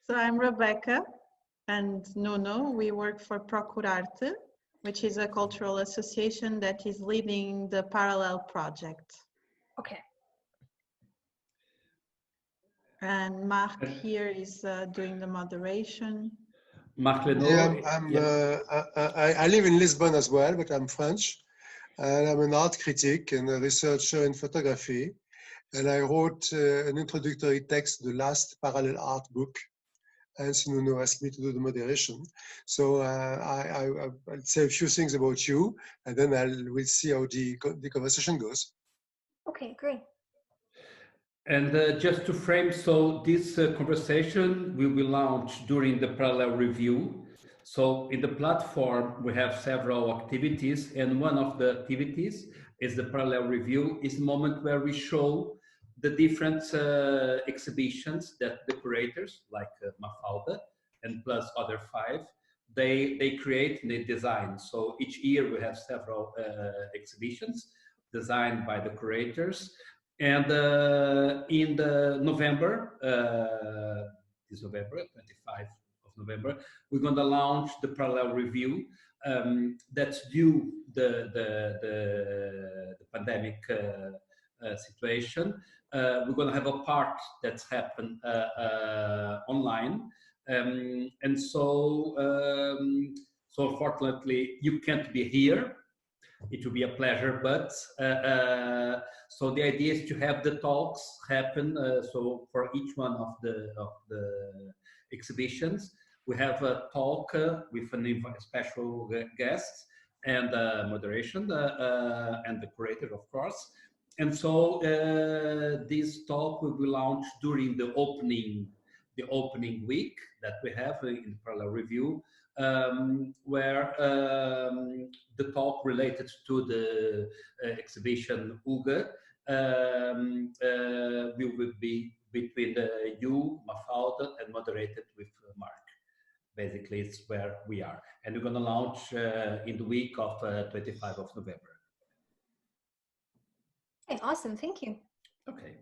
So I'm Rebecca and Nuno. We work for Procurarte, which is a cultural association that is leading the Parallel project. Okay. And Marc here is doing the moderation. Marc Yeah, Lenot. I live in Lisbon as well, but I'm French. And I'm an art critic and a researcher in photography. And I wrote an introductory text, the last Parallel Art book. And Nuno asked me to do the moderation. So I'll say a few things about you, and then we'll see how the conversation goes. Okay, great. And just to frame, so this conversation will be launched during the Parallel Review. So in the platform, we have several activities, and one of the activities is the Parallel Review. Is a moment where we show the different exhibitions that the curators, like Mafalda and plus other 5, they create and they design. So each year we have several exhibitions designed by the curators. And in the November, this November, 25 of November, we're going to launch the Parallel Review that's due the pandemic situation. We're going to have a part that's happened online, and so unfortunately you can't be here. It will be a pleasure, but so the idea is to have the talks happen. So for each one of the exhibitions, we have a talk with a special guest and moderation and the curator, of course. And so this talk will be launched during the opening week that we have in the Parallel Review, where the talk related to the exhibition UGGA will be between you, Mafalda, and moderated with Marc. Basically, it's where we are. And we're going to launch in the week of 25 of November. Okay, awesome. Thank you. Okay.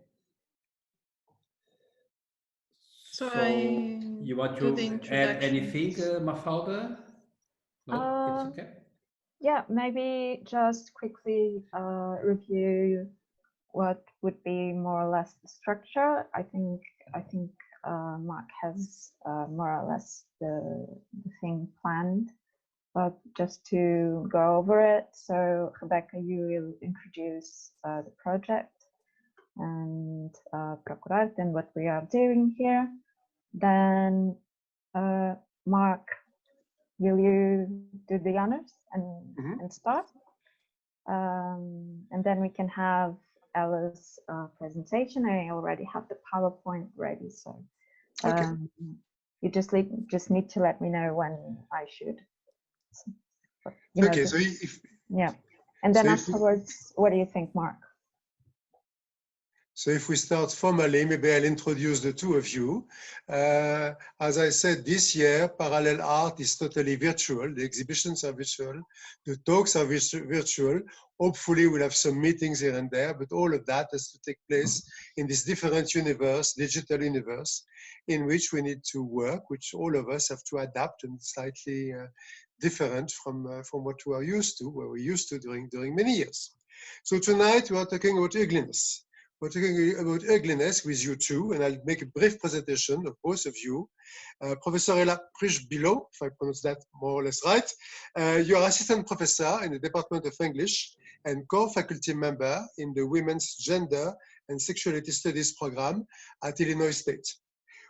So you want to add anything, Mafalda? No, it's okay. Yeah, maybe just quickly review what would be more or less the structure. I think Marc has more or less the thing planned, but just to go over it. So Rebecca, you will introduce the project and Procurarte and what we are doing here. Then Marc, will you do the honors and start? And then we can have Ela's presentation. I already have the PowerPoint ready, so you just need to let me know when I should. Okay, so yeah, and then afterwards, what do you think, Marc? So if we start formally, maybe I'll introduce the two of you. As I said, this year, Parallel Art is totally virtual. The exhibitions are virtual. The talks are virtual. Hopefully we'll have some meetings here and there, but all of that has to take place in this different universe, digital universe, in which we need to work, which all of us have to adapt, and slightly different from what we are used to, where we're used to during many years. So tonight we are talking about ugliness. We're talking about ugliness with you two, and I'll make a brief presentation of both of you. Professor Ela Przybyło, if I pronounce that more or less right. You are assistant professor in the Department of English and core faculty member in the Women's Gender and Sexuality Studies program at Illinois State,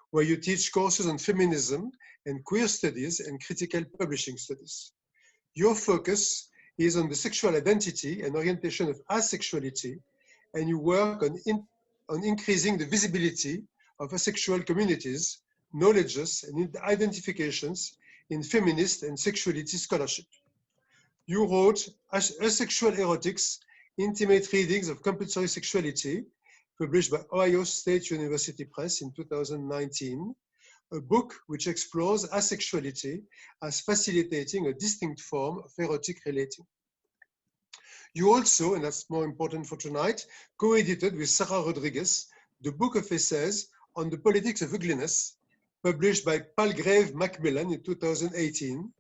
where you teach courses on feminism and queer studies and critical publishing studies. Your focus is on the sexual identity and orientation of asexuality, and you work on increasing the visibility of asexual communities, knowledges, and identifications in feminist and sexuality scholarship. You wrote Asexual Erotics, Intimate Readings of Compulsory Sexuality, published by Ohio State University Press in 2019, a book which explores asexuality as facilitating a distinct form of erotic relating. You also, and that's more important for tonight, co-edited with Sarah Rodriguez the book of essays on the politics of ugliness, published by Palgrave Macmillan in 2018,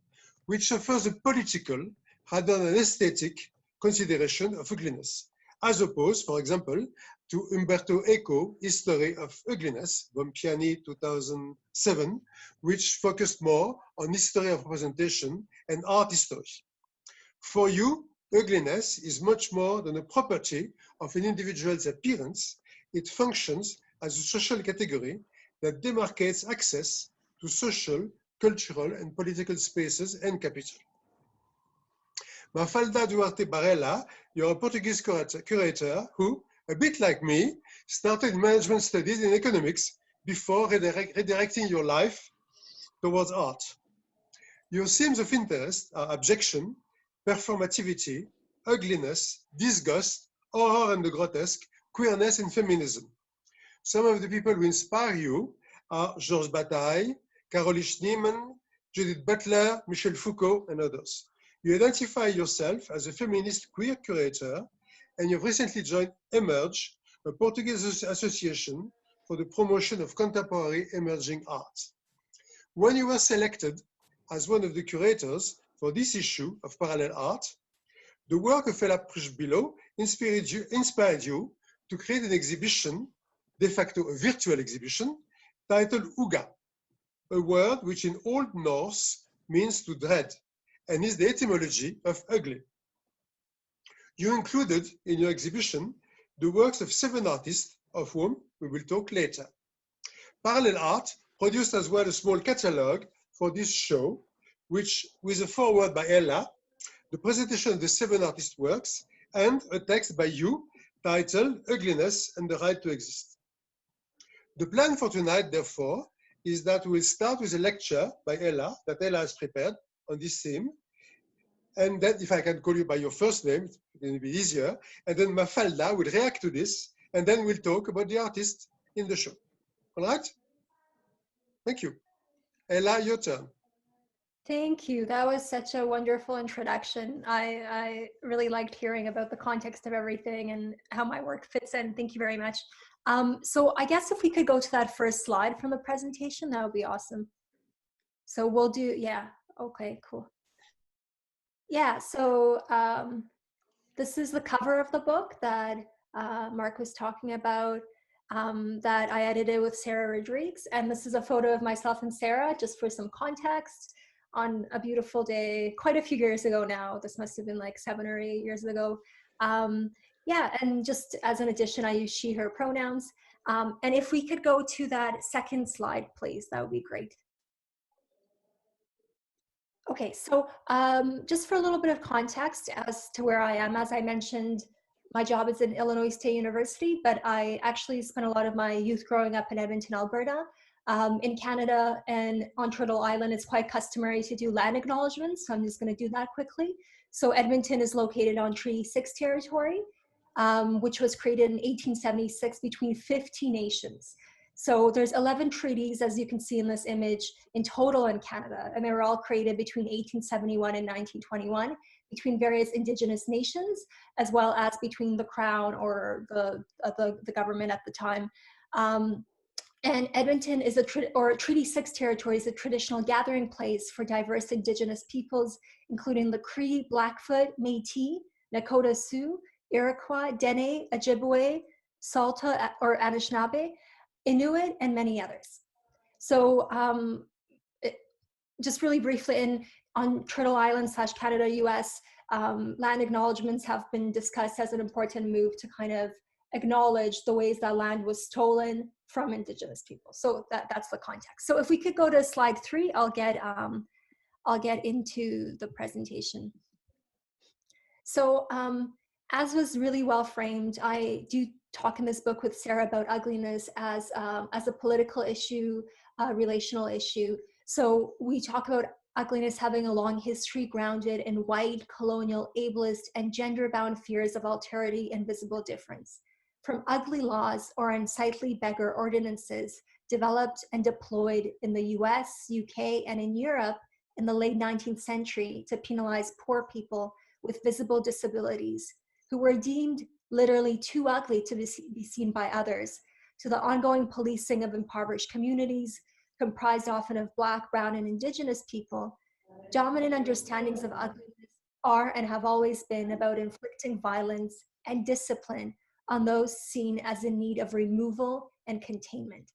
which offers a political rather than aesthetic consideration of ugliness, as opposed, for example, to Umberto Eco's History of Ugliness, Bompiani 2007, which focused more on history of representation and art history. For you, ugliness is much more than a property of an individual's appearance. It functions as a social category that demarcates access to social, cultural, and political spaces and capital. Mafalda Duarte Barrela, you're a Portuguese curator who, a bit like me, started management studies in economics before redirecting your life towards art. Your themes of interest are abjection, performativity, ugliness, disgust, horror and the grotesque, queerness and feminism. Some of the people who inspire you are Georges Bataille, Caroline Schneemann, Judith Butler, Michel Foucault, and others. You identify yourself as a feminist queer curator, and you've recently joined Emerge, a Portuguese association for the promotion of contemporary emerging art. When you were selected as one of the curators for this issue of Parallel Art, the work of Ela Przybyło inspired you to create an exhibition, de facto a virtual exhibition, titled UGGA, a word which in Old Norse means to dread, and is the etymology of ugly. You included in your exhibition the works of 7 artists, of whom we will talk later. Parallel Art produced as well a small catalogue for this show, which, with a foreword by Ela, the presentation of the 7 artist works, and a text by you titled Ugliness and the Right to Exist. The plan for tonight, therefore, is that we'll start with a lecture by Ela, that Ela has prepared on this theme. And then, if I can call you by your first name, it will be easier. And then Mafalda will react to this, and then we'll talk about the artist in the show. All right? Thank you. Ela, your turn. Thank you. That was such a wonderful introduction. I really liked hearing about the context of everything and how my work fits in. Thank you very much. So I guess if we could go to that first slide from the presentation, that would be awesome. So we'll do, yeah, okay, cool. Yeah, so this is the cover of the book that Marc was talking about, that I edited with Sarah Rodriguez. And this is a photo of myself and Sarah, just for some context, on a beautiful day, quite a few years ago now. This must have been like 7 or 8 years ago. Yeah, and just as an addition, I use she, her pronouns. And if we could go to that second slide, please, that would be great. Okay, so just for a little bit of context as to where I am, as I mentioned, my job is in Illinois State University, but I actually spent a lot of my youth growing up in Edmonton, Alberta. In Canada and on Turtle Island, it's quite customary to do land acknowledgements, so I'm just going to do that quickly. So Edmonton is located on Treaty 6 territory, which was created in 1876 between 50 nations. So there's 11 treaties, as you can see in this image, in total in Canada, and they were all created between 1871 and 1921 between various Indigenous nations, as well as between the Crown or the government at the time. And Edmonton is Treaty 6 territory is a traditional gathering place for diverse Indigenous peoples, including the Cree, Blackfoot, Métis, Nakota Sioux, Iroquois, Dene, Ojibwe, Saulteaux or Anishinaabe, Inuit, and many others. So just really briefly, on Turtle Island / Canada, US, land acknowledgements have been discussed as an important move to kind of acknowledge the ways that land was stolen from Indigenous people. So that's the context. So if we could go to slide 3, I'll get into the presentation. So as was really well framed, I do talk in this book with Sarah about ugliness as a political issue, a relational issue. So we talk about ugliness having a long history grounded in white, colonial, ableist, and gender-bound fears of alterity and visible difference. From ugly laws or unsightly beggar ordinances developed and deployed in the US, UK, and in Europe in the late 19th century to penalize poor people with visible disabilities who were deemed literally too ugly to be seen by others, to the ongoing policing of impoverished communities, comprised often of Black, Brown, and Indigenous people, dominant understandings of ugliness are and have always been about inflicting violence and discipline on those seen as in need of removal and containment.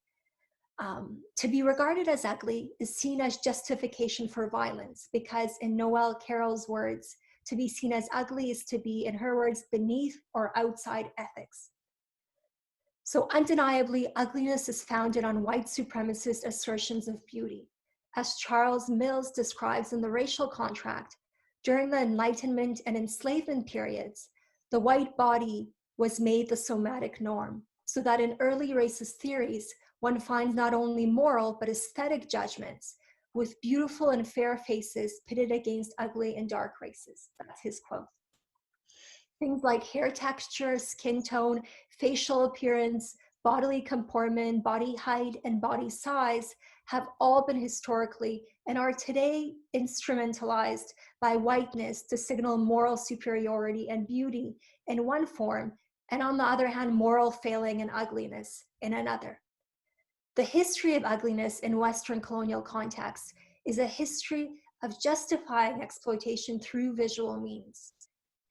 To be regarded as ugly is seen as justification for violence, because in Noel Carroll's words, to be seen as ugly is to be, in her words, beneath or outside ethics. So undeniably, ugliness is founded on white supremacist assertions of beauty. As Charles Mills describes in The Racial Contract, during the Enlightenment and enslavement periods, the white body was made the somatic norm, so that in early racist theories, one finds not only moral but aesthetic judgments, with beautiful and fair faces pitted against ugly and dark races. That's his quote. Things like hair texture, skin tone, facial appearance, bodily comportment, body height, and body size have all been historically and are today instrumentalized by whiteness to signal moral superiority and beauty in one form, and on the other hand, moral failing and ugliness in another. The history of ugliness in Western colonial contexts is a history of justifying exploitation through visual means.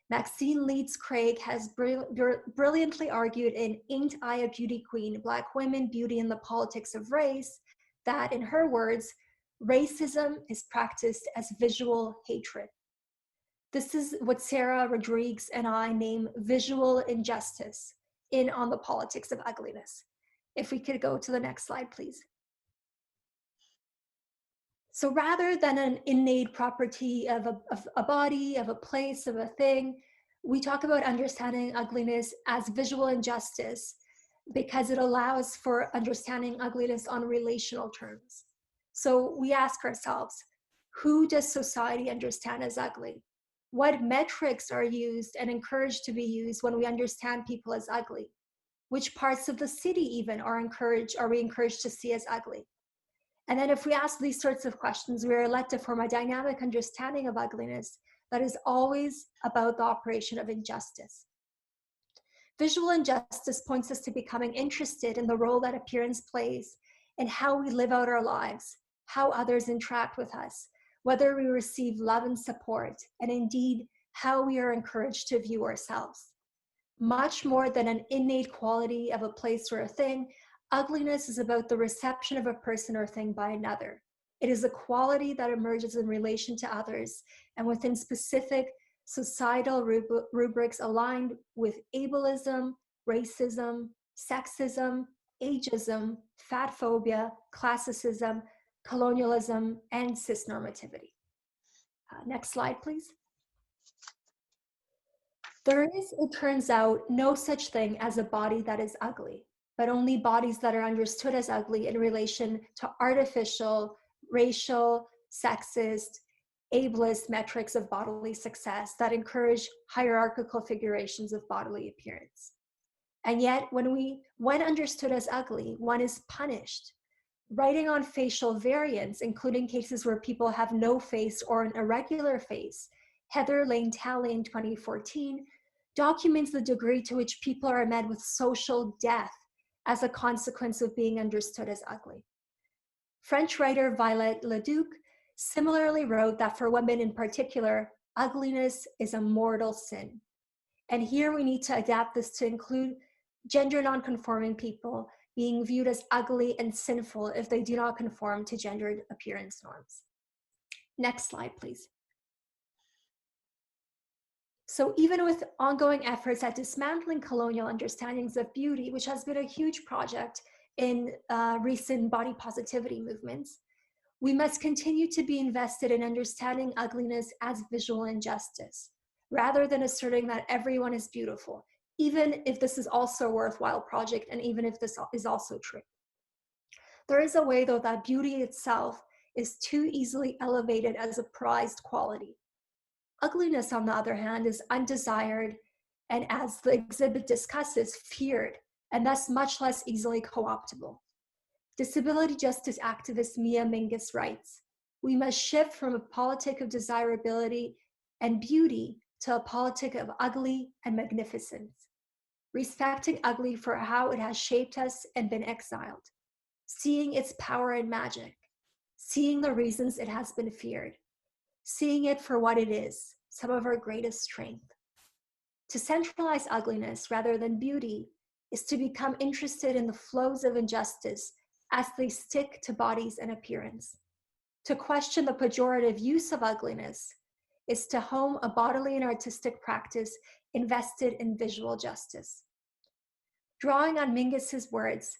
Maxine Leeds Craig has brilliantly argued in Ain't I a Beauty Queen? Black Women, Beauty, and the Politics of Race, that, in her words, racism is practiced as visual hatred. This is what Sarah Rodriguez and I name visual injustice in On the Politics of Ugliness. If we could go to the next slide, please. So rather than an innate property of a body, of a place, of a thing, we talk about understanding ugliness as visual injustice because it allows for understanding ugliness on relational terms. So we ask ourselves, who does society understand as ugly? What metrics are used and encouraged to be used when we understand people as ugly? Which parts of the city even are we encouraged to see as ugly? And then if we ask these sorts of questions, we are led to form a dynamic understanding of ugliness that is always about the operation of injustice. Visual injustice points us to becoming interested in the role that appearance plays in how we live out our lives, how others interact with us, whether we receive love and support, and indeed, how we are encouraged to view ourselves. Much more than an innate quality of a place or a thing, ugliness is about the reception of a person or thing by another. It is a quality that emerges in relation to others and within specific societal rubrics aligned with ableism, racism, sexism, ageism, fat phobia, classicism, colonialism, and cisnormativity. Next slide, please. There is, it turns out, no such thing as a body that is ugly, but only bodies that are understood as ugly in relation to artificial, racial, sexist, ableist metrics of bodily success that encourage hierarchical figurations of bodily appearance. And yet, when understood as ugly, one is punished. Writing on facial variants, including cases where people have no face or an irregular face, Heather Lane Talley in 2014 documents the degree to which people are met with social death as a consequence of being understood as ugly. French writer Violette Leduc similarly wrote that for women in particular, ugliness is a mortal sin. And here we need to adapt this to include gender nonconforming people being viewed as ugly and sinful if they do not conform to gendered appearance norms. Next slide, please. So even with ongoing efforts at dismantling colonial understandings of beauty, which has been a huge project in recent body positivity movements, we must continue to be invested in understanding ugliness as visual injustice, rather than asserting that everyone is beautiful, even if this is also a worthwhile project and even if this is also true. There is a way, though, that beauty itself is too easily elevated as a prized quality. Ugliness, on the other hand, is undesired and, as the exhibit discusses, feared, and thus much less easily co-optable. Disability justice activist Mia Mingus writes, "We must shift from a politic of desirability and beauty to a politic of ugly and magnificence, respecting ugly for how it has shaped us and been exiled. seeing its power and magic, seeing the reasons it has been feared, seeing it for what it is, some of our greatest strength. To centralize ugliness rather than beauty is to become interested in the flows of injustice as they stick to bodies and appearance. To question the pejorative use of ugliness is to home a bodily and artistic practice invested in visual justice. Drawing on Mingus's words,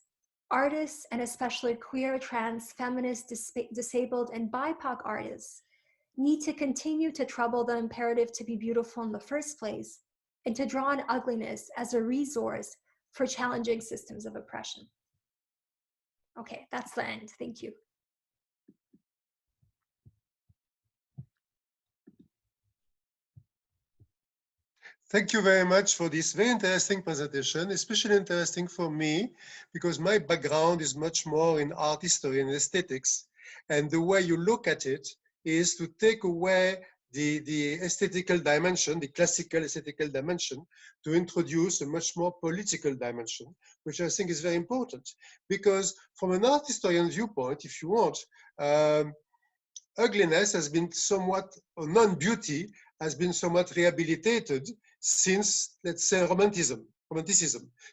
artists, and especially queer, trans, feminist, disabled, and BIPOC artists need to continue to trouble the imperative to be beautiful in the first place and to draw on ugliness as a resource for challenging systems of oppression. Okay, that's the end. Thank you. Thank you very much for this very interesting presentation, especially interesting for me because my background is much more in art history and aesthetics. And the way you look at it is to take away the aesthetical dimension, the classical aesthetical dimension, to introduce a much more political dimension, which I think is very important. Because from an art historian viewpoint, if you want, ugliness has been somewhat, or non-beauty has been somewhat rehabilitated since, let's say, romanticism,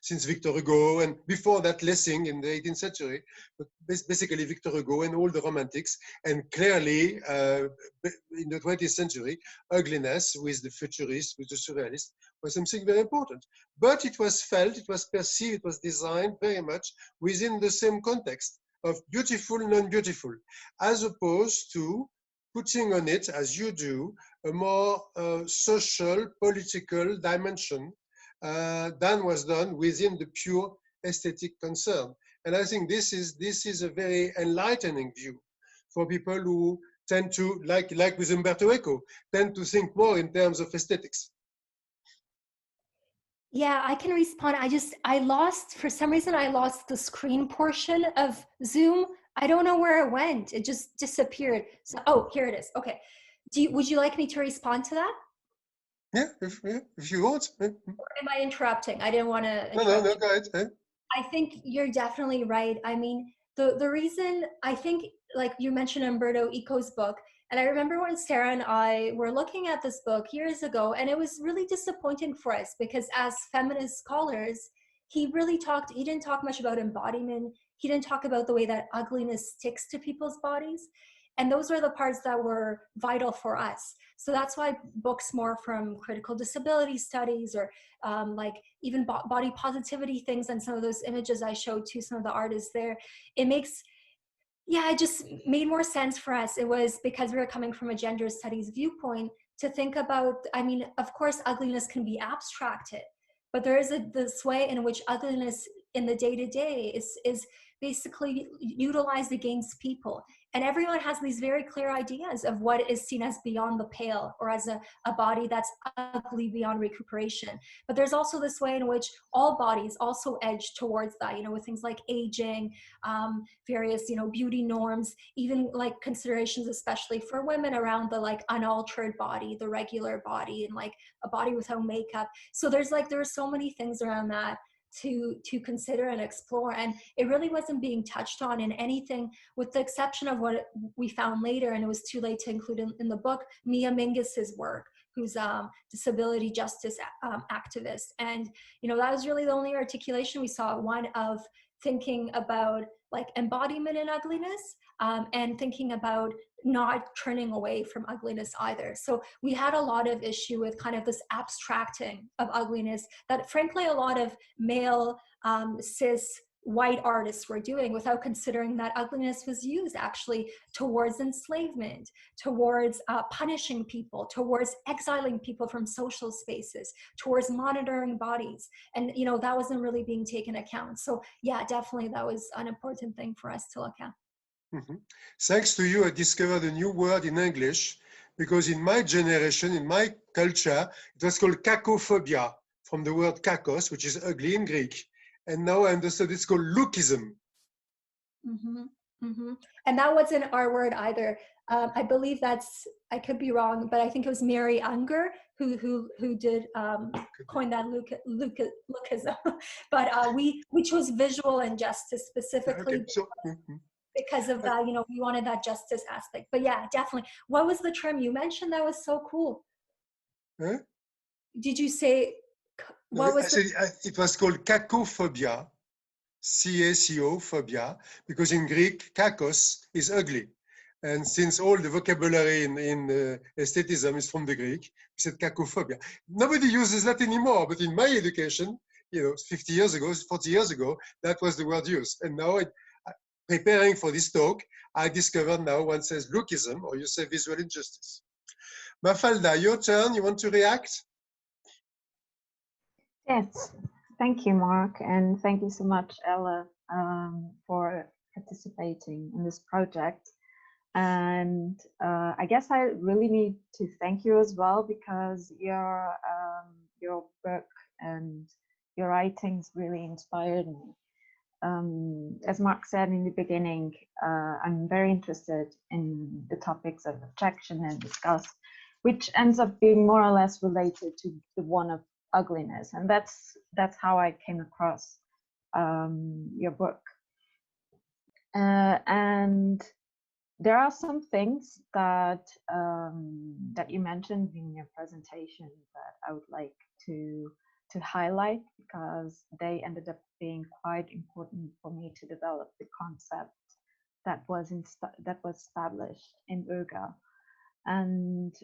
since Victor Hugo, and before that Lessing in the 18th century, but basically Victor Hugo and all the romantics, and clearly in the 20th century, ugliness with the futurists, with the surrealists, was something very important. But it was felt, it was perceived, it was designed very much within the same context of beautiful, non-beautiful, as opposed to putting on it, as you do, a more social, political dimension than was done within the pure aesthetic concern. And I think this is a very enlightening view for people who tend to, like with Umberto Eco, tend to think more in terms of aesthetics. Yeah, I can respond. For some reason, I lost the screen portion of Zoom. I don't know where it went. It just disappeared. So, oh, here it is. Okay. Would you like me to respond to that? Yeah, if you want. Or am I interrupting? I didn't want to No, go ahead. I think you're definitely right. I mean, the reason I think, like you mentioned Umberto Eco's book, and I remember when Sarah and I were looking at this book years ago, and it was really disappointing for us because as feminist scholars, he didn't talk much about embodiment. He didn't talk about the way that ugliness sticks to people's bodies. And those are the parts that were vital for us. So that's why books more from critical disability studies or like even body positivity things and some of those images I showed to some of the artists there, it just made more sense for us. It was because we were coming from a gender studies viewpoint to think about, I mean, of course, ugliness can be abstracted, but there is this way in which ugliness in the day-to-day is basically utilized against people. And everyone has these very clear ideas of what is seen as beyond the pale or as a body that's ugly beyond recuperation. But there's also this way in which all bodies also edge towards that, with things like aging, various, beauty norms, even like considerations, especially for women around the like unaltered body, the regular body, and like a body without makeup. So there are so many things around that to consider and explore, and it really wasn't being touched on in anything, with the exception of what we found later, and it was too late to include in the book, Mia Mingus's work, who's a disability justice activist. And that was really the only articulation we saw, one of thinking about like embodiment in ugliness, and thinking about not turning away from ugliness either. So we had a lot of issue with kind of this abstracting of ugliness that frankly a lot of male cis white artists were doing without considering that ugliness was used actually towards enslavement, towards punishing people, towards exiling people from social spaces, towards monitoring bodies. And that wasn't really being taken account. So yeah, definitely that was an important thing for us to look at. Mm-hmm. Thanks to you, I discovered a new word in English, because in my generation, in my culture, it was called cacophobia, from the word kakos, which is ugly in Greek. And now I understood it's called lookism. Mm-hmm. And that wasn't our word either. I believe I could be wrong, but I think it was Mary Unger who did coin that lookism. But we chose visual injustice specifically because of that. We wanted that justice aspect. But yeah, definitely. What was the term you mentioned? That was so cool. Huh? Did you say what was it was called cacophobia, C-A-C-O phobia, because in Greek kakos is ugly. And since all the vocabulary in aesthetism is from the Greek, we said cacophobia. Nobody uses that anymore, but in my education, 50 years ago, 40 years ago, that was the word used. And now, preparing for this talk, I discovered now one says lookism, or you say visual injustice. Mafalda, your turn. You want to react? Yes, thank you, Marc, and thank you so much, Ella, for participating in this project. And I guess I really need to thank you as well, because your book and your writings really inspired me. As Marc said in the beginning, I'm very interested in the topics of abstraction and disgust, which ends up being more or less related to the one of ugliness, and that's how I came across your book. And there are some things that that you mentioned in your presentation that I would like to highlight, because they ended up being quite important for me to develop the concept that was established in UGGA. And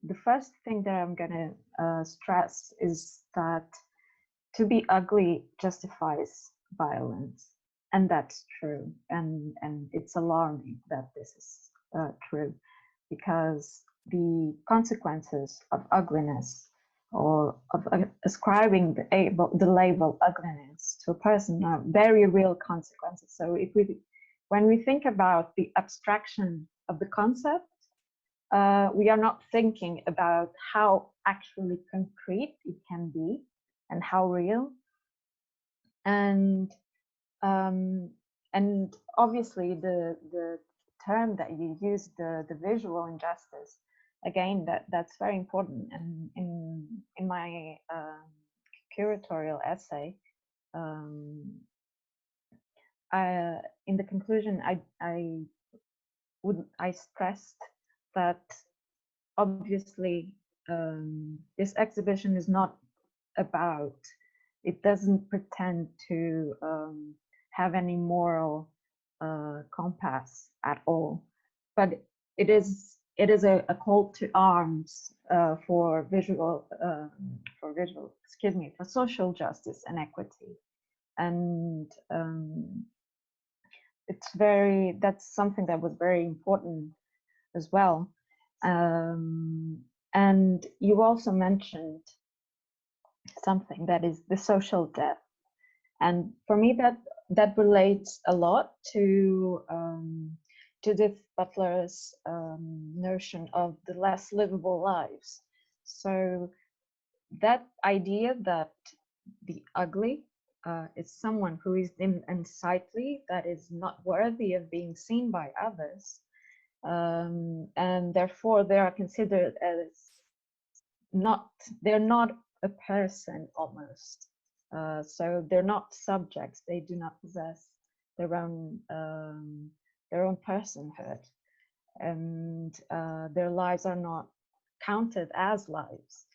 the first thing that I'm going to stress is that to be ugly justifies violence, and that's true. And it's alarming that this is true, because the consequences of ugliness, or of ascribing the label ugliness to a person, are very real consequences. So when we think about the abstraction of the concept, we are not thinking about how actually concrete it can be and how real. And obviously the term that you use, the visual injustice, again, that's very important. And in my curatorial essay, in the conclusion, I stressed that obviously this exhibition is not about, it doesn't pretend to have any moral compass at all, but it is a call to arms for social justice and equity. And that's something that was very important as well. And you also mentioned something that is the social death, and for me that relates a lot to Judith Butler's notion of the less livable lives. So that idea that the ugly is someone who is unsightly, that is not worthy of being seen by others, and therefore they are considered as they're not a person almost. So they're not subjects. They do not possess their own personhood, and their lives are not counted as lives.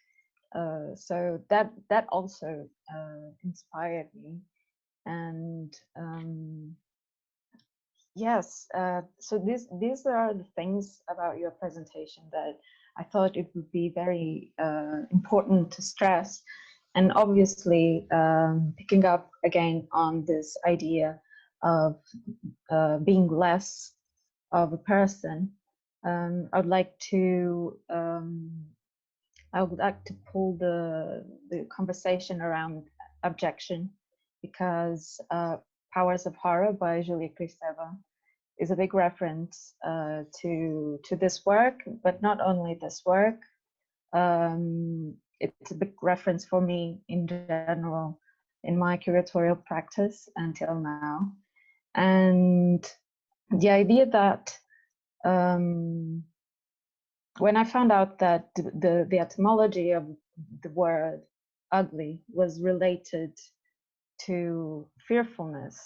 So that also inspired me. And yes, so these are the things about your presentation that I thought it would be very important to stress. And obviously, picking up again on this idea of being less of a person, I would like to pull the conversation around abjection, because Powers of Horror by Julia Kristeva is a big reference to this work, but not only this work. It's a big reference for me in general in my curatorial practice until now. And the idea that when I found out that the etymology of the word ugly was related to fearfulness,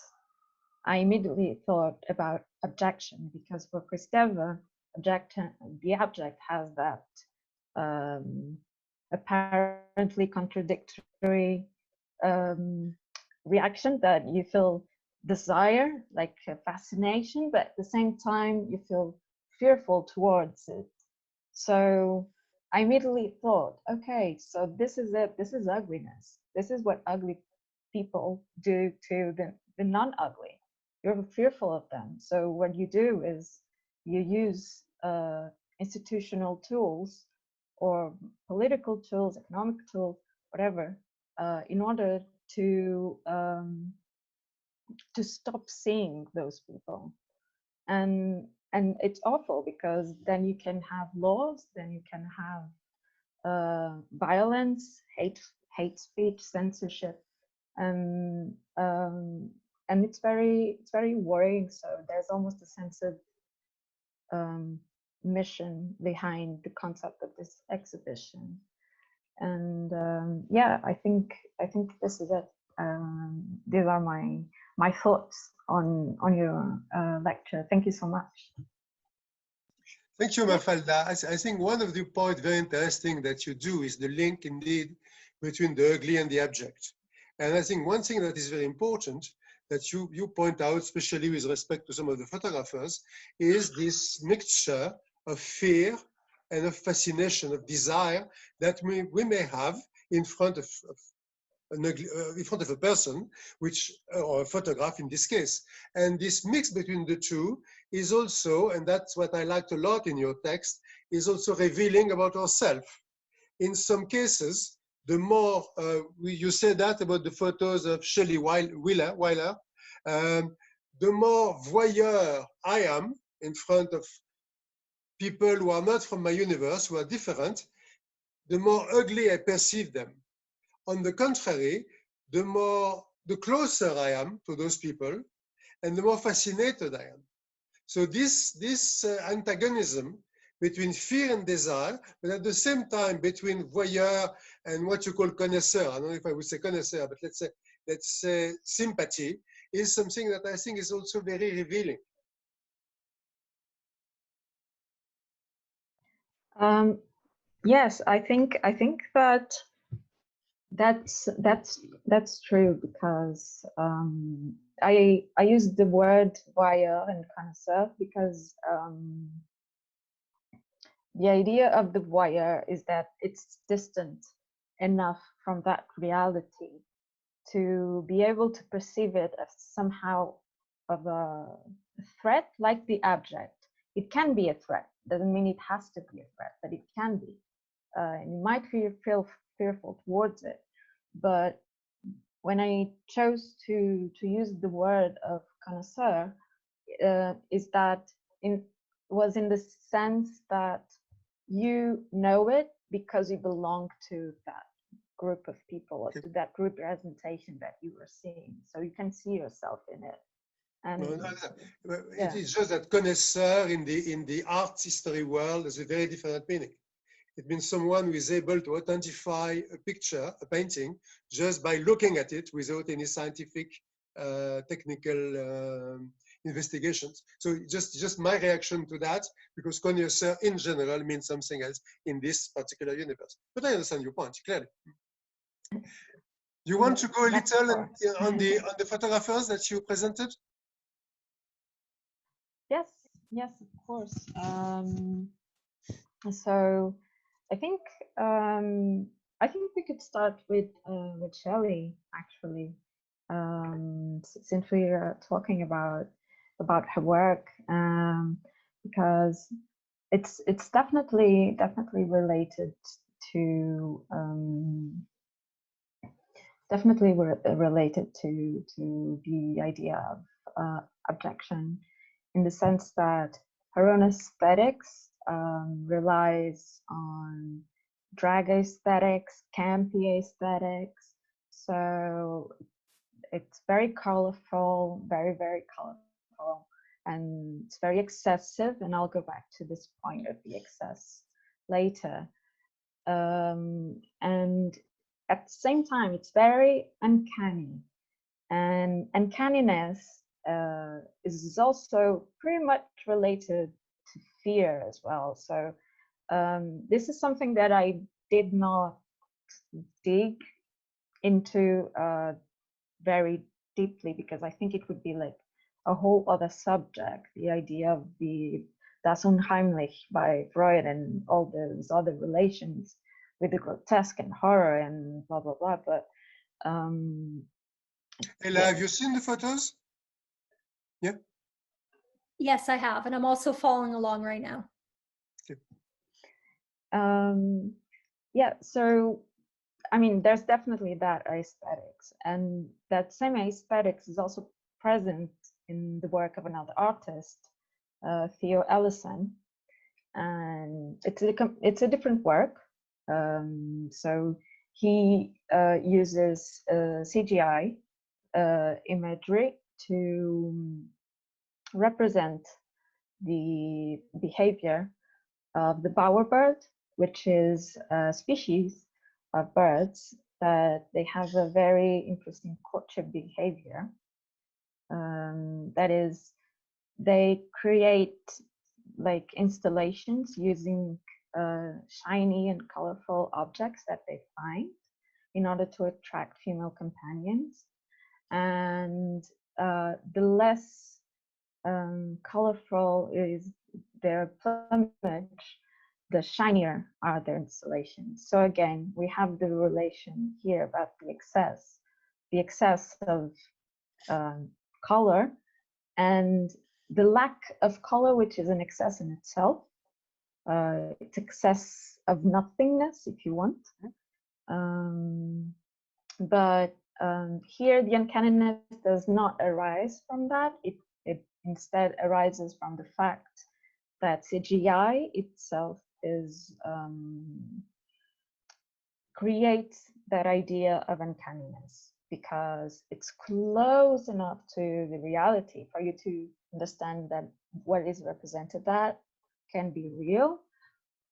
I immediately thought about abjection, because for Kristeva, the abject has that apparently contradictory reaction, that you feel desire, like a fascination, but at the same time you feel fearful towards it. So I immediately thought, okay, so this is it. This is ugliness. This is what ugly people do to the non-ugly. You're fearful of them. So what you do is you use institutional tools or political tools, economic tools, whatever, in order to stop seeing those people. And it's awful, because then you can have laws, then you can have violence, hate speech, censorship, and it's very worrying. So there's almost a sense of mission behind the concept of this exhibition. And yeah, I think this is it. These are my thoughts on your lecture. Thank you so much. Thank you, Mafalda. I think one of the points very interesting that you do is the link indeed between the ugly and the abject. And I think one thing that is very important that you point out, especially with respect to some of the photographers, is this mixture of fear and of fascination, of desire that we may have in front of a person, or a photograph in this case. And this mix between the two is also, and that's what I liked a lot in your text, is also revealing about ourselves. In some cases, the more, you said that about the photos of Shelley Wheeler, the more voyeur I am in front of people who are not from my universe, who are different, the more ugly I perceive them. On the contrary, the closer I am to those people, and the more fascinated I am. So this antagonism between fear and desire, but at the same time between voyeur and what you call connoisseur, I don't know if I would say connoisseur, but let's say sympathy, is something that I think is also very revealing. Yes, I think that that's true, because I use the word voyeur and connoisseur because the idea of the voyeur is that it's distant enough from that reality to be able to perceive it as somehow of a threat, like the abject. It can be a threat. Doesn't mean it has to be a threat, but it can be. And you might feel fearful towards it. But when I chose to use the word of connoisseur, is that was in the sense that you know it because you belong to that group of people, or to that group representation that you were seeing. So you can see yourself in it. And it is just that connoisseur in the art history world is a very different meaning. It means someone who is able to identify a picture, a painting, just by looking at it without any scientific, technical investigations. So just my reaction to that, because connoisseur in general means something else in this particular universe. But I understand your point, clearly. You want to go a little on the photographers that you presented? Yes, of course. So I think we could start with Shelley, actually, since we are talking about her work, because it's definitely related to the idea of abjection, in the sense that her own aesthetics relies on drag aesthetics, campy aesthetics. So it's very colorful, very, very colorful, and it's very excessive. And I'll go back to this point of the excess later. And at the same time, it's very uncanny. And uncanniness is also pretty much related to fear as well. So this is something that I did not dig into very deeply, because I think it would be like a whole other subject, the idea of the Das Unheimlich by Freud and all those other relations with the grotesque and horror and blah, blah, blah. But Ela, have you seen the photos? Yeah. Yes, I have, and I'm also following along right now. Yeah, so I mean, there's definitely that aesthetics, and that same aesthetics is also present in the work of another artist, Theo Ellison, and it's a different work. So he uses CGI imagery to represent the behavior of the bowerbird, which is a species of birds that they have a very interesting courtship behavior. That is, they create like installations using shiny and colorful objects that they find in order to attract female companions. And the less colorful is their plumage, the shinier are their installations. So again, we have the relation here about the excess of color, and the lack of color, which is an excess in itself. It's excess of nothingness, if you want. But here, the uncanniness does not arise from that. It instead arises from the fact that CGI itself is creates that idea of uncanniness, because it's close enough to the reality for you to understand that what is represented that can be real,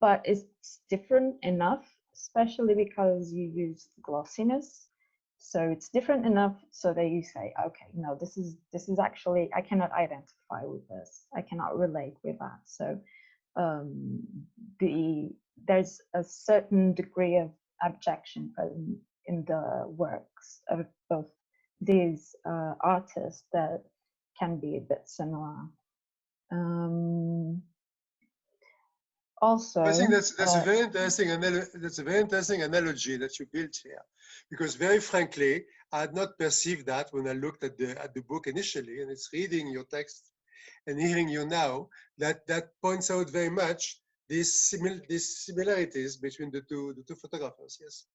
but it's different enough, especially because you use glossiness. So it's different enough so that you say, okay, no, this is actually, I cannot identify with this. I cannot relate with that. So there's a certain degree of abjection in the works of both these artists that can be a bit similar. Also, I think that's a very interesting analogy that you built here, because very frankly, I had not perceived that when I looked at the book initially, and it's reading your text and hearing you now that points out very much these similarities between the two photographers. Yes.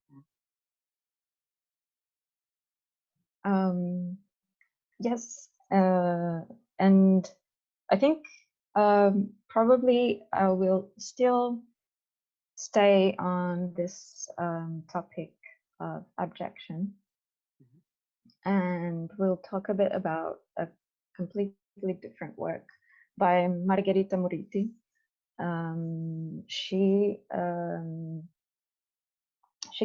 Yes, and I think probably I will still stay on this topic of abjection, and we'll talk a bit about a completely different work by Margherita Moriti. She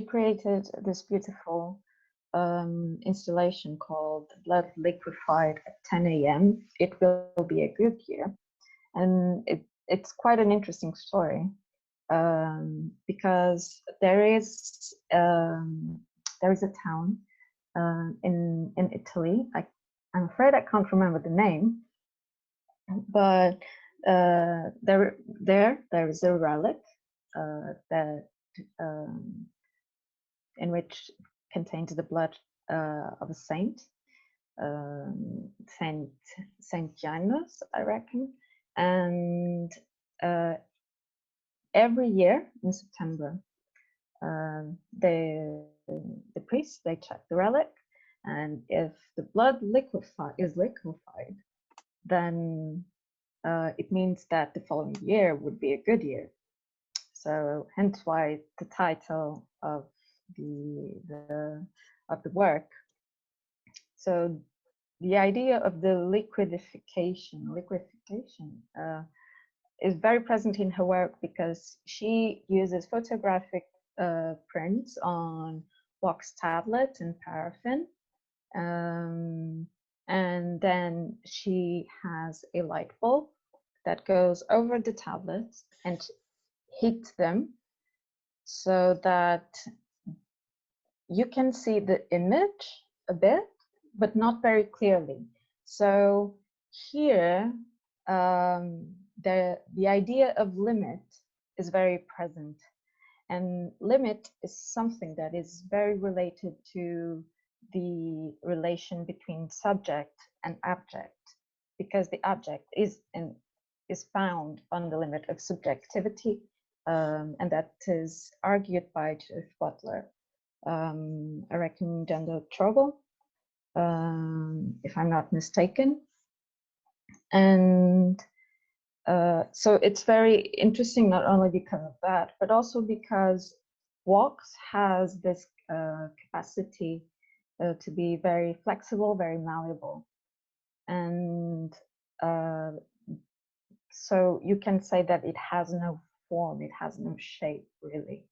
created this beautiful installation called Blood Liquefied at 10 a.m. It will be a good year. And it's quite an interesting story, because there is a town in Italy. I'm afraid I can't remember the name, but there is a relic that in which contains the blood of a saint, Saint Janus, I reckon. And every year in September, the priests, they check the relic, and if the blood is liquefied, then it means that the following year would be a good year. So hence why the title of the work, So the idea of the liquefaction is very present in her work because she uses photographic prints on wax tablet and paraffin. And then she has a light bulb that goes over the tablets and hits them so that you can see the image a bit, but not very clearly. So here, the idea of limit is very present. And limit is something that is very related to the relation between subject and object, because the object is found on the limit of subjectivity, and that is argued by Judith Butler. I reckon gender trouble, if I'm not mistaken. And so it's very interesting, not only because of that, but also because wax has this capacity to be very flexible, very malleable. And so you can say that it has no form, it has no shape, really.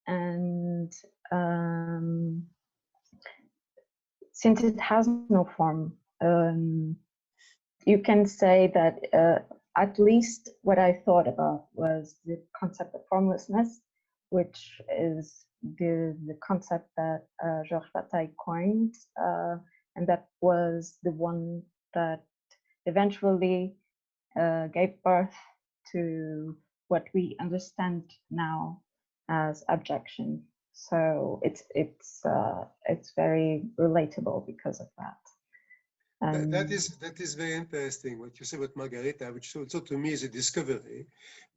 And since it has no form, you can say that at least what I thought about was the concept of formlessness, which is the concept that Georges Bataille coined, and that was the one that eventually gave birth to what we understand now as abjection. So it's very relatable because of that. That is very interesting what you say about Margareta, which also to me is a discovery,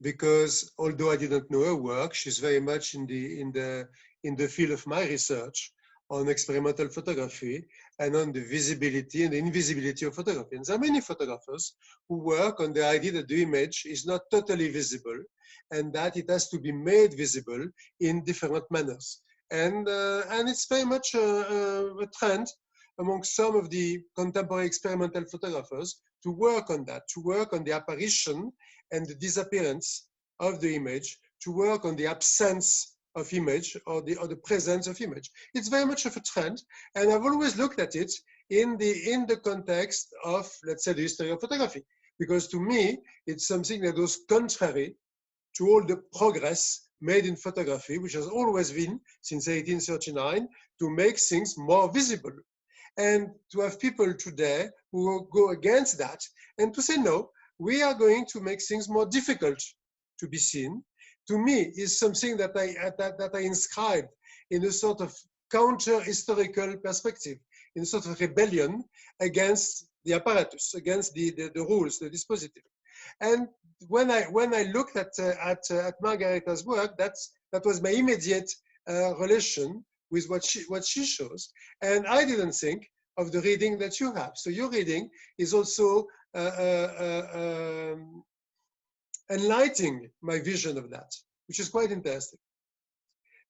because although I didn't know her work, she's very much in the field of my research on experimental photography and on the visibility and the invisibility of photography. And there are many photographers who work on the idea that the image is not totally visible and that it has to be made visible in different manners. And it's very much a trend among some of the contemporary experimental photographers to work on that, to work on the apparition and the disappearance of the image, to work on the absence of image or the presence of image. It's very much of a trend, and I've always looked at it in the context of, let's say, the history of photography, because to me, it's something that goes contrary to all the progress made in photography, which has always been, since 1839, to make things more visible. And to have people today who go against that and to say, no, we are going to make things more difficult to be seen, to me is something that I inscribed in a sort of counter-historical perspective, in a sort of rebellion against the apparatus, against the rules, the dispositive. And when I looked at Margareta's work, that was my immediate relation with what she shows, and I didn't think of the reading that you have. So your reading is also enlightening my vision of that, which is quite interesting.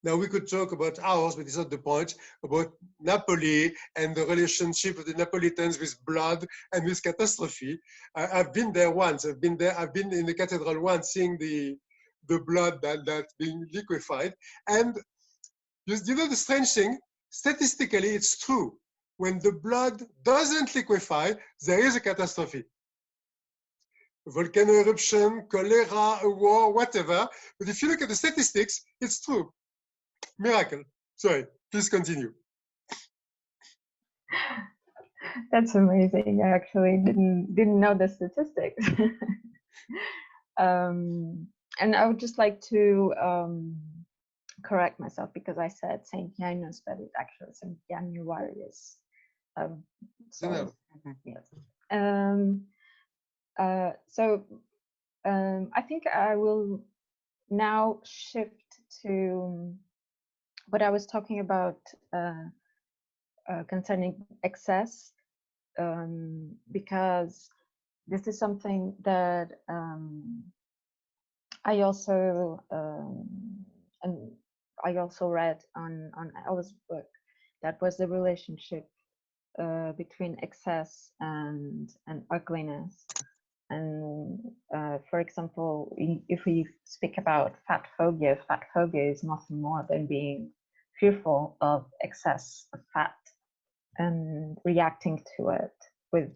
Now we could talk about ours, but it's not the point, about Napoli and the relationship of the Napolitans with blood and with catastrophe. I've been there once. I've been in the cathedral once, seeing the blood that's being liquefied. And you know the strange thing, statistically it's true. When the blood doesn't liquefy, there is a catastrophe. A volcano eruption, cholera, a war, whatever. But if you look at the statistics, it's true. Miracle. Sorry, please continue. That's amazing. I actually didn't know the statistics. And I would just like to correct myself because I said Saint Janusz, but it's actually Saint Januarius. So yes. I think I will now shift to what I was talking about concerning excess, because this is something that I also read on Ella's book. That was the relationship between excess and ugliness. And for example, if we speak about fat phobia is nothing more than being fearful of excess of fat and reacting to it with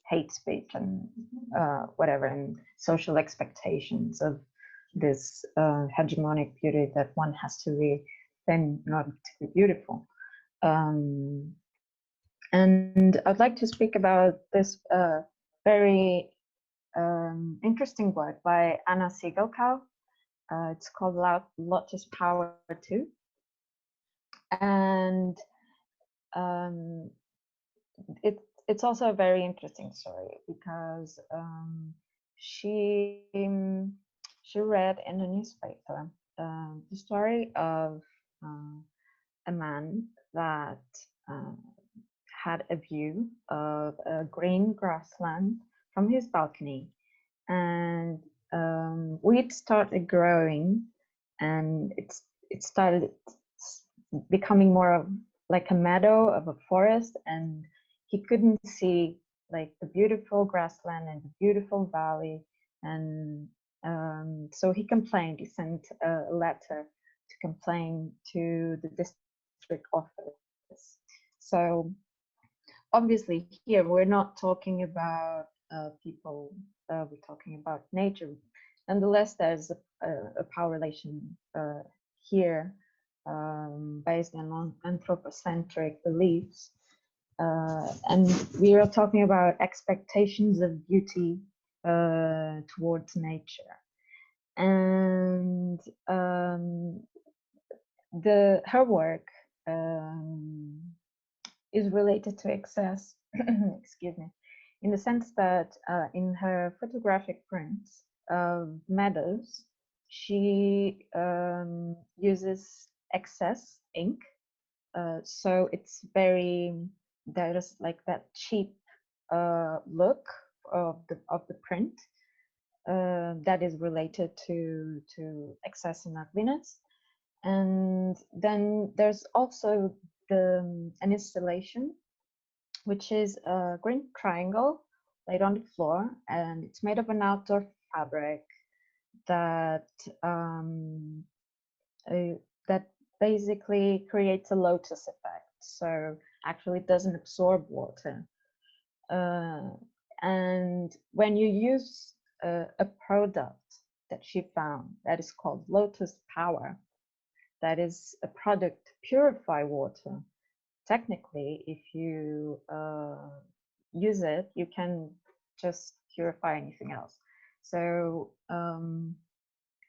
hate speech and whatever, and social expectations of this hegemonic beauty that one has to be then in order to be beautiful. And I'd like to speak about this very interesting work by Anna Siegelkau. It's called Lotus Power 2. And it's also a very interesting story because she read in a newspaper the story of a man that had a view of a green grassland from his balcony, and wheat started growing, and it started becoming more of like a meadow of a forest, and he couldn't see like the beautiful grassland and the beautiful valley, and so he complained. He sent a letter to complain to the district office. So obviously here we're not talking about people, we're talking about nature. Nonetheless, there's a power relation here based on anthropocentric beliefs. And we are talking about expectations of beauty towards nature. And her work is related to excess, excuse me, in the sense that in her photographic prints of meadows, she uses excess ink. So it's very, there is like that cheap look of the print that is related to excess and ugliness. And then there's also an installation, which is a green triangle laid on the floor, and it's made of an outdoor fabric that that basically creates a lotus effect. So actually it doesn't absorb water. And when you use a product that she found that is called Lotus Power, that is a product to purify water. Technically, if you use it, you can just purify anything else. So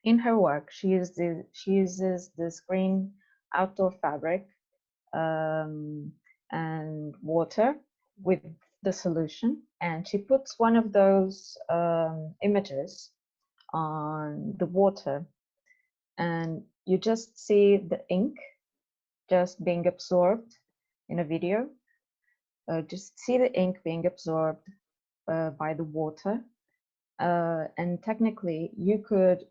in her work, she uses this green outdoor fabric and water with the solution, and she puts one of those images on the water, and you just see the ink just being absorbed in a video. Just see the ink being absorbed by the water, and technically you could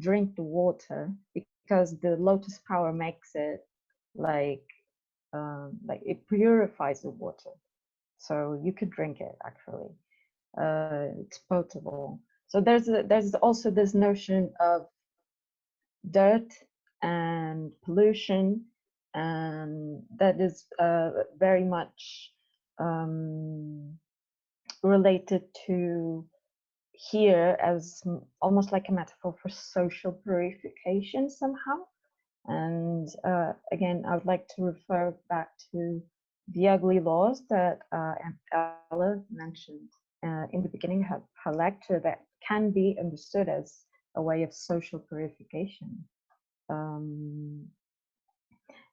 drink the water because the Lotus Power makes it like it purifies the water, so you could drink it actually. It's potable. So there's also this notion of dirt and pollution, and that is very much related to here as almost like a metaphor for social purification somehow. And again, I would like to refer back to the ugly laws that Ella mentioned in the beginning of her lecture, that can be understood as a way of social purification.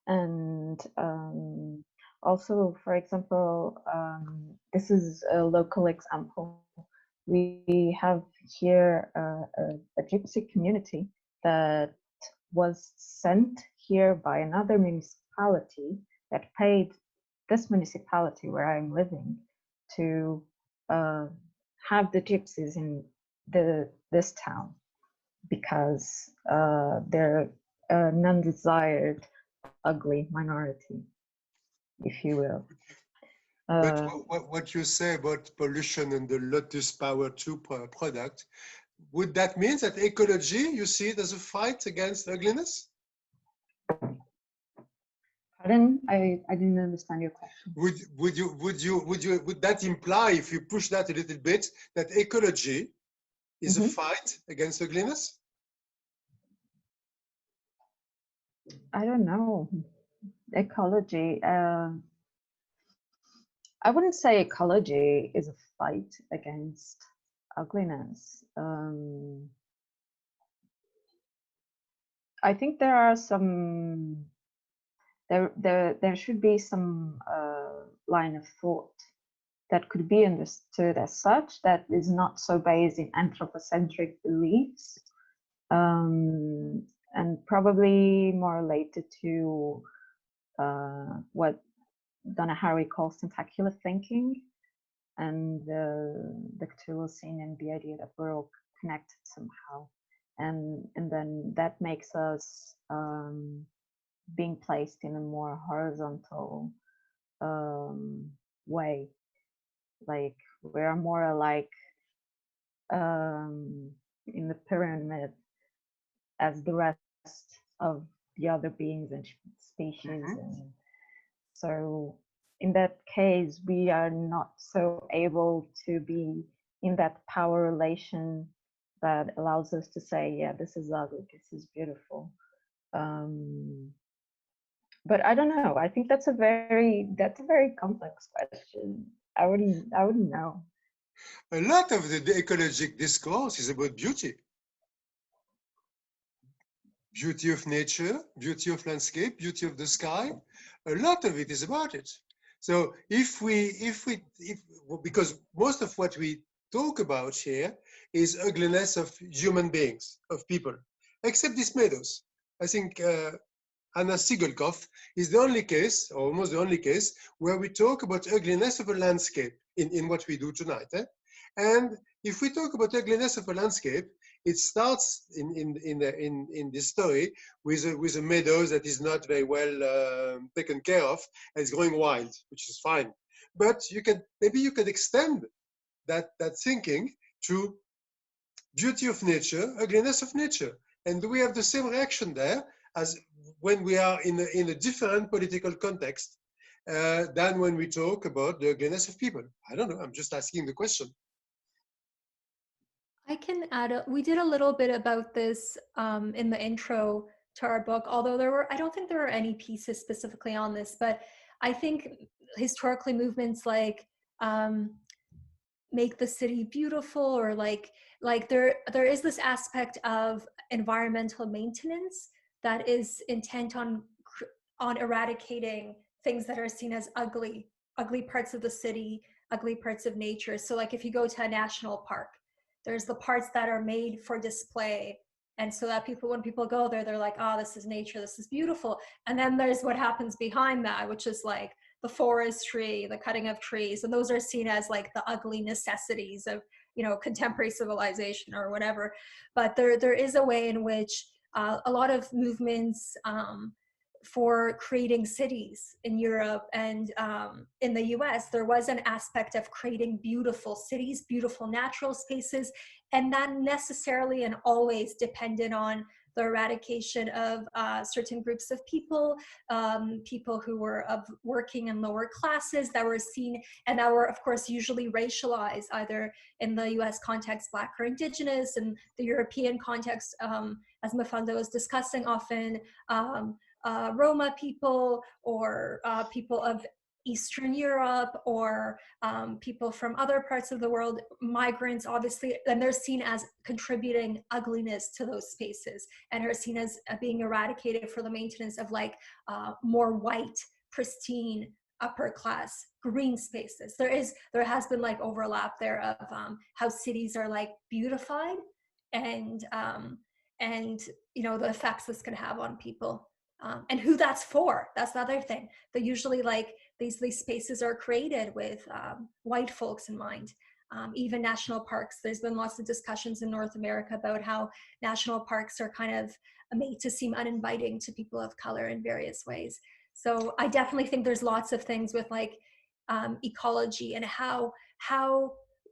And also, for example, this is a local example. We have here a gypsy community that was sent here by another municipality that paid this municipality where I'm living to have the gypsies in this town, because they're a non-desired ugly minority, if you will. But what you say about pollution and the Lotus Power 2 product, would that mean that ecology, you see it as a fight against ugliness? Pardon? I didn't understand your question. Would that imply, if you push that a little bit, that ecology is a fight against ugliness? I don't know. Ecology. I wouldn't say ecology is a fight against ugliness. I think there are some. There should be some line of thought that could be understood as such that is not so based in anthropocentric beliefs, and probably more related to what Donna Haraway calls tentacular thinking, and the Cthulhu scene and the idea that we're all connected somehow, and then that makes us being placed in a more horizontal way, like we're more alike in the pyramid as the rest of the other beings and species. And so in that case, we are not so able to be in that power relation that allows us to say, yeah, this is ugly, this is beautiful. But I don't know. I think that's a very complex question. I wouldn't know. A lot of the ecologic discourse is about beauty. Beauty of nature, beauty of landscape, beauty of the sky. A lot of it is about it. So because most of what we talk about here is ugliness of human beings, of people, except these meadows. I think Anna Sigelkopf is the only case, or almost the only case, where we talk about ugliness of a landscape in what we do tonight. And if we talk about ugliness of a landscape, it starts in this story with a meadow that is not very well taken care of, and it's growing wild, which is fine. But maybe you can extend that thinking to beauty of nature, ugliness of nature. And do we have the same reaction there as when we are in a different political context than when we talk about the ugliness of people? I don't know, I'm just asking the question. I can add, we did a little bit about this in the intro to our book, although I don't think there were any pieces specifically on this, but I think historically movements like make the city beautiful, or like there is this aspect of environmental maintenance that is intent on eradicating things that are seen as ugly parts of the city, ugly parts of nature. So like if you go to a national park, there's the parts that are made for display, and so that when people go there, they're like, oh, this is nature, this is beautiful. And then there's what happens behind that, which is like the forestry, the cutting of trees, and those are seen as like the ugly necessities of, you know, contemporary civilization or whatever. But there is a way in which a lot of movements for creating cities in Europe and in the US, there was an aspect of creating beautiful cities, beautiful natural spaces, and not necessarily and always dependent on the eradication of certain groups of people, people who were of working and lower classes that were seen and that were, of course, usually racialized, either in the US context, Black or Indigenous, and the European context, as Mafalda was discussing often, Roma people, or people of Eastern Europe, or people from other parts of the world, migrants, obviously, and they're seen as contributing ugliness to those spaces, and are seen as being eradicated for the maintenance of like more white, pristine, upper class green spaces. There has been like overlap there of how cities are like beautified, and you know, the effects this can have on people. And who that's for. That's the other thing. That usually like these spaces are created with white folks in mind. Even national parks, there's been lots of discussions in North America about how national parks are kind of made to seem uninviting to people of color in various ways. So I definitely think there's lots of things with like ecology and how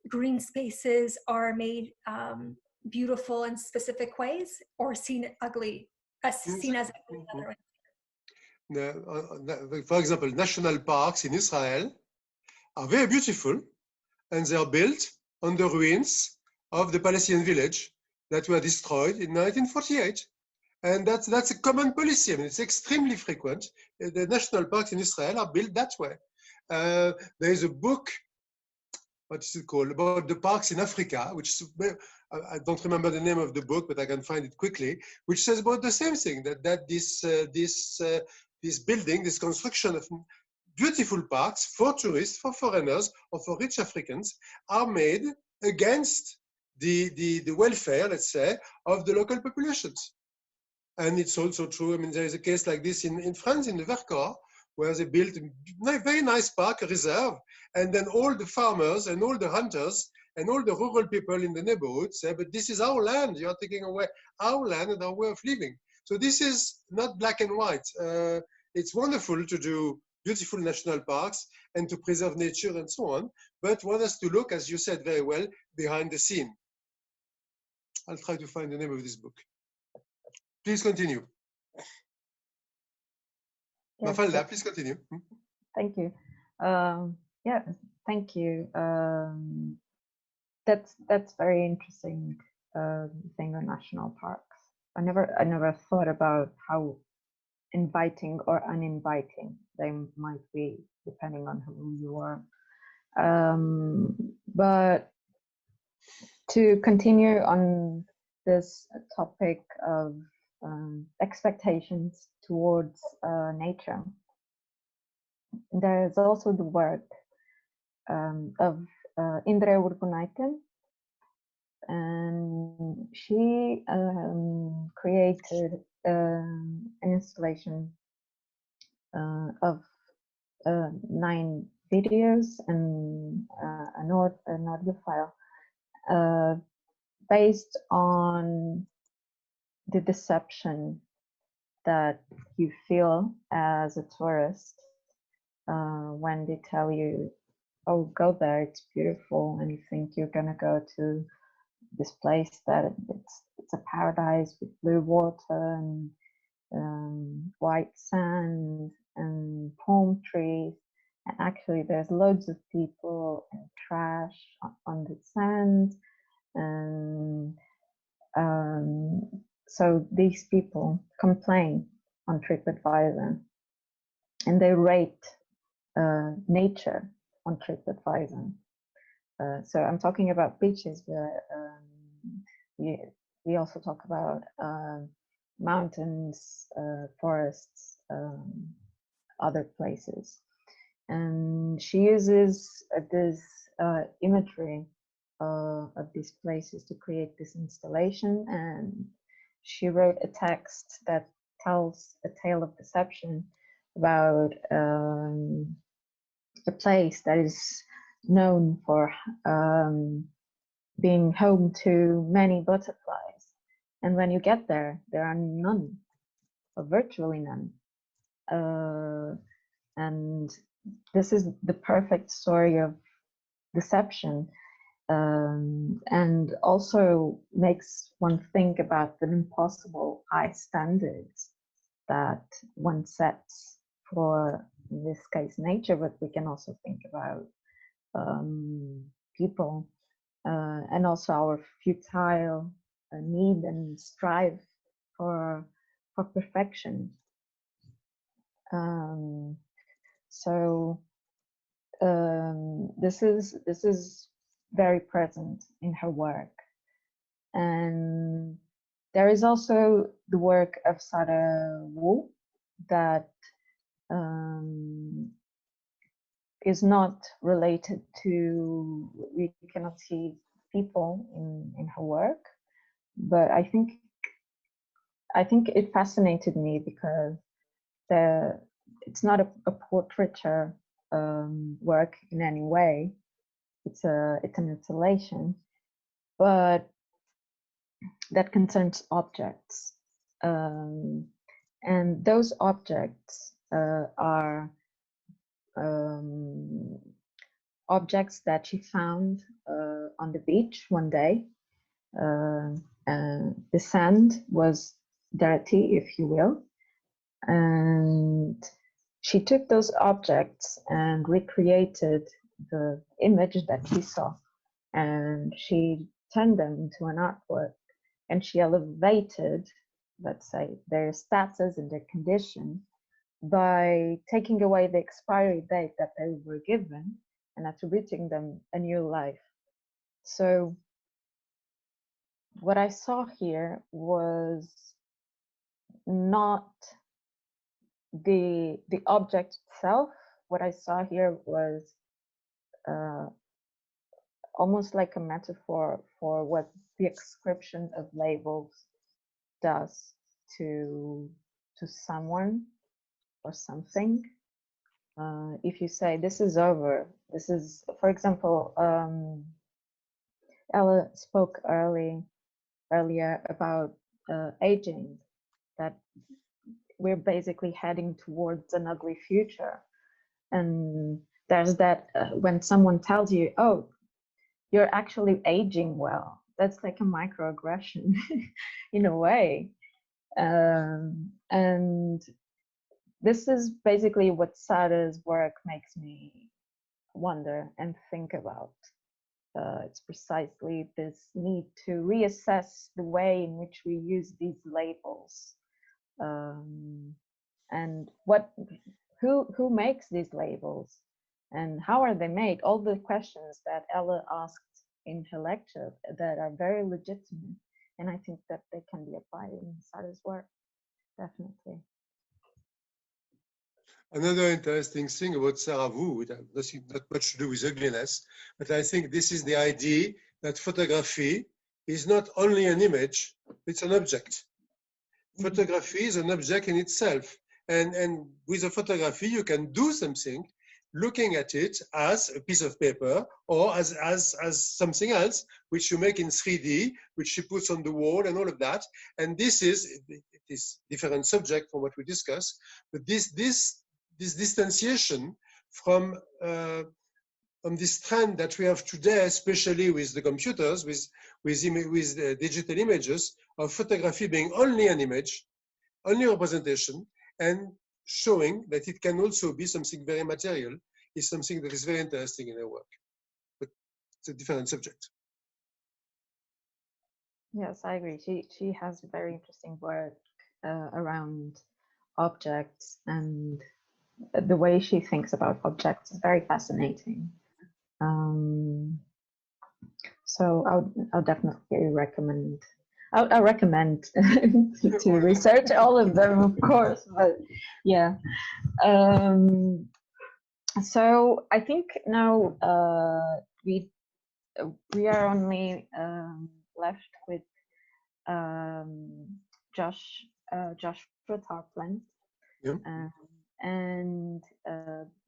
green spaces are made beautiful in specific ways or seen ugly, seen as ugly in other ways. For example, national parks in Israel are very beautiful, and they are built on the ruins of the Palestinian village that were destroyed in 1948. And that's a common policy. I mean, it's extremely frequent. The national parks in Israel are built that way. There is a book, what is it called, about the parks in Africa, which I don't remember the name of the book, but I can find it quickly, which says about the same thing, that this building, this construction of beautiful parks for tourists, for foreigners, or for rich Africans are made against the welfare, let's say, of the local populations. And it's also true, I mean, there is a case like this in France, in the Vercors, where they built a very nice park, a reserve, and then all the farmers and all the hunters and all the rural people in the neighborhood say, but this is our land, you're taking away our land and our way of living. So this is not black and white. It's wonderful to do beautiful national parks and to preserve nature and so on, but one has to look, as you said very well, behind the scene. I'll try to find the name of this book. Please continue. Yes, Mafalda, please continue. thank you. Yeah, thank you. That's very interesting thing on national parks. I never thought about how inviting or uninviting they might be, depending on who you are. But to continue on this topic of expectations towards nature, there is also the work of Indre Urgunaiten, and she created an installation of 9 videos and an audio file based on the deception that you feel as a tourist when they tell you, oh, go there, it's beautiful, and you think you're gonna go to this place that it's a paradise with blue water and white sand and palm trees, and actually there's loads of people and trash on the sand, and so these people complain on TripAdvisor, and they rate nature on TripAdvisor. So I'm talking about beaches, but we also talk about mountains, forests, other places. And she uses this imagery of these places to create this installation. And she wrote a text that tells a tale of deception about a place that is known for being home to many butterflies. And when you get there, there are none, or virtually none. And this is the perfect story of deception, and also makes one think about the impossible high standards that one sets for, in this case, nature, but we can also think about people, and also our futile need and strive for perfection. So this is very present in her work. And there is also the work of Sarah Wu that is not related to, we cannot see people in her work, but I think it fascinated me because it's not a portraiture work in any way. It's an installation, but that concerns objects, and those objects are objects that she found on the beach one day. And the sand was dirty, if you will, and she took those objects and recreated the image that she saw, and she turned them into an artwork, and she elevated, let's say, their status and their condition by taking away the expiry date that they were given and attributing them a new life. So what I saw here was not the object itself. What I saw here was almost like a metaphor for what the ascription of labels does to someone or something. If you say this is over, this is, for example, Ella spoke earlier about aging, that we're basically heading towards an ugly future. And there's that when someone tells you, oh, you're actually aging well, that's like a microaggression in a way. And this is basically what Sarah's work makes me wonder and think about. It's precisely this need to reassess the way in which we use these labels, and who makes these labels and how are they made? All the questions that Ella asked in her lecture that are very legitimate, and I think that they can be applied in Sarah's work, definitely. Another interesting thing about Sarah Wu, it has not much to do with ugliness, but I think this is the idea that photography is not only an image, it's an object. Photography is an object in itself. And with a photography, you can do something looking at it as a piece of paper or as something else, which you make in 3D, which she puts on the wall and all of that. And this is, it is different subject from what we discussed, but this distanciation from this trend that we have today, especially with the computers, with digital images, of photography being only an image, only representation, and showing that it can also be something very material, is something that is very interesting in her work. But it's a different subject. Yes, I agree. She has very interesting work around objects, and the way she thinks about objects is very fascinating. So I'll definitely recommend. I'll recommend to research all of them, of course. But yeah. So I think now we are only left with Joshua Tarplin. Yeah. And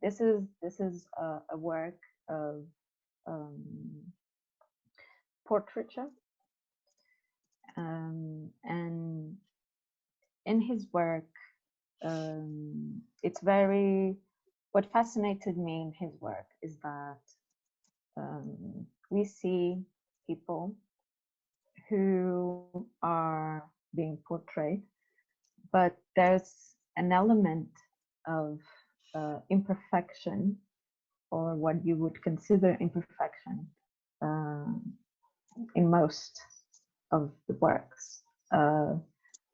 this is a work of portraiture, and in his work, it's very, what fascinated me in his work is that we see people who are being portrayed, but there's an element of imperfection, or what you would consider imperfection, in most of the works.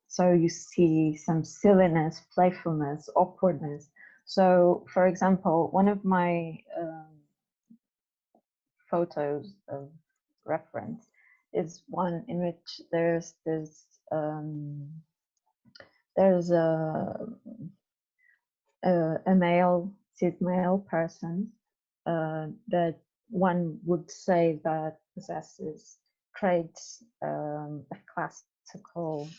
So you see some silliness, playfulness, awkwardness. So, for example, one of my photos of reference is one in which there's a male, cis male person that one would say that possesses traits of classical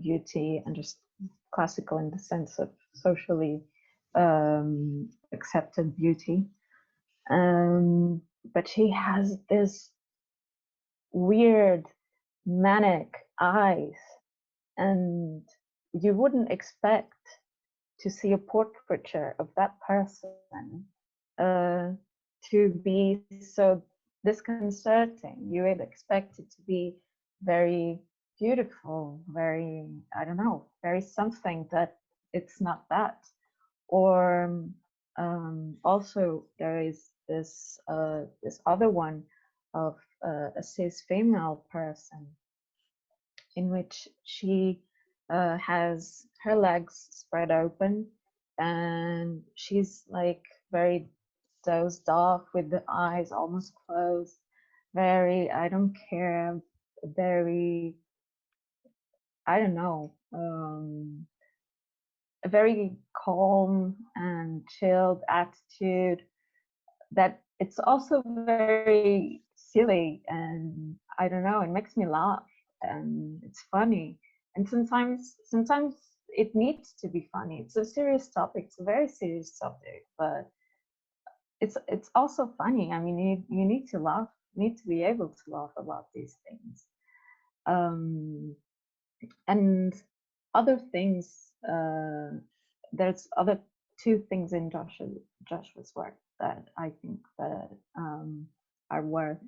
beauty, and just classical in the sense of socially accepted beauty. But he has this weird manic eyes, and you wouldn't expect to see a portraiture of that person to be so disconcerting. You would expect it to be very beautiful, very, I don't know, very something that it's not that. Or also there is this this other one of a cis female person in which she has her legs spread open and she's like very dozed off with the eyes almost closed, very I don't care, very I don't know, a very calm and chilled attitude that it's also very silly, and I don't know, it makes me laugh and it's funny, and sometimes it needs to be funny. It's a serious topic, it's a very serious topic, but it's also funny. I mean, you need to laugh, need to be able to laugh about these things. And other things, there's other two things in Joshua's work that I think that are worth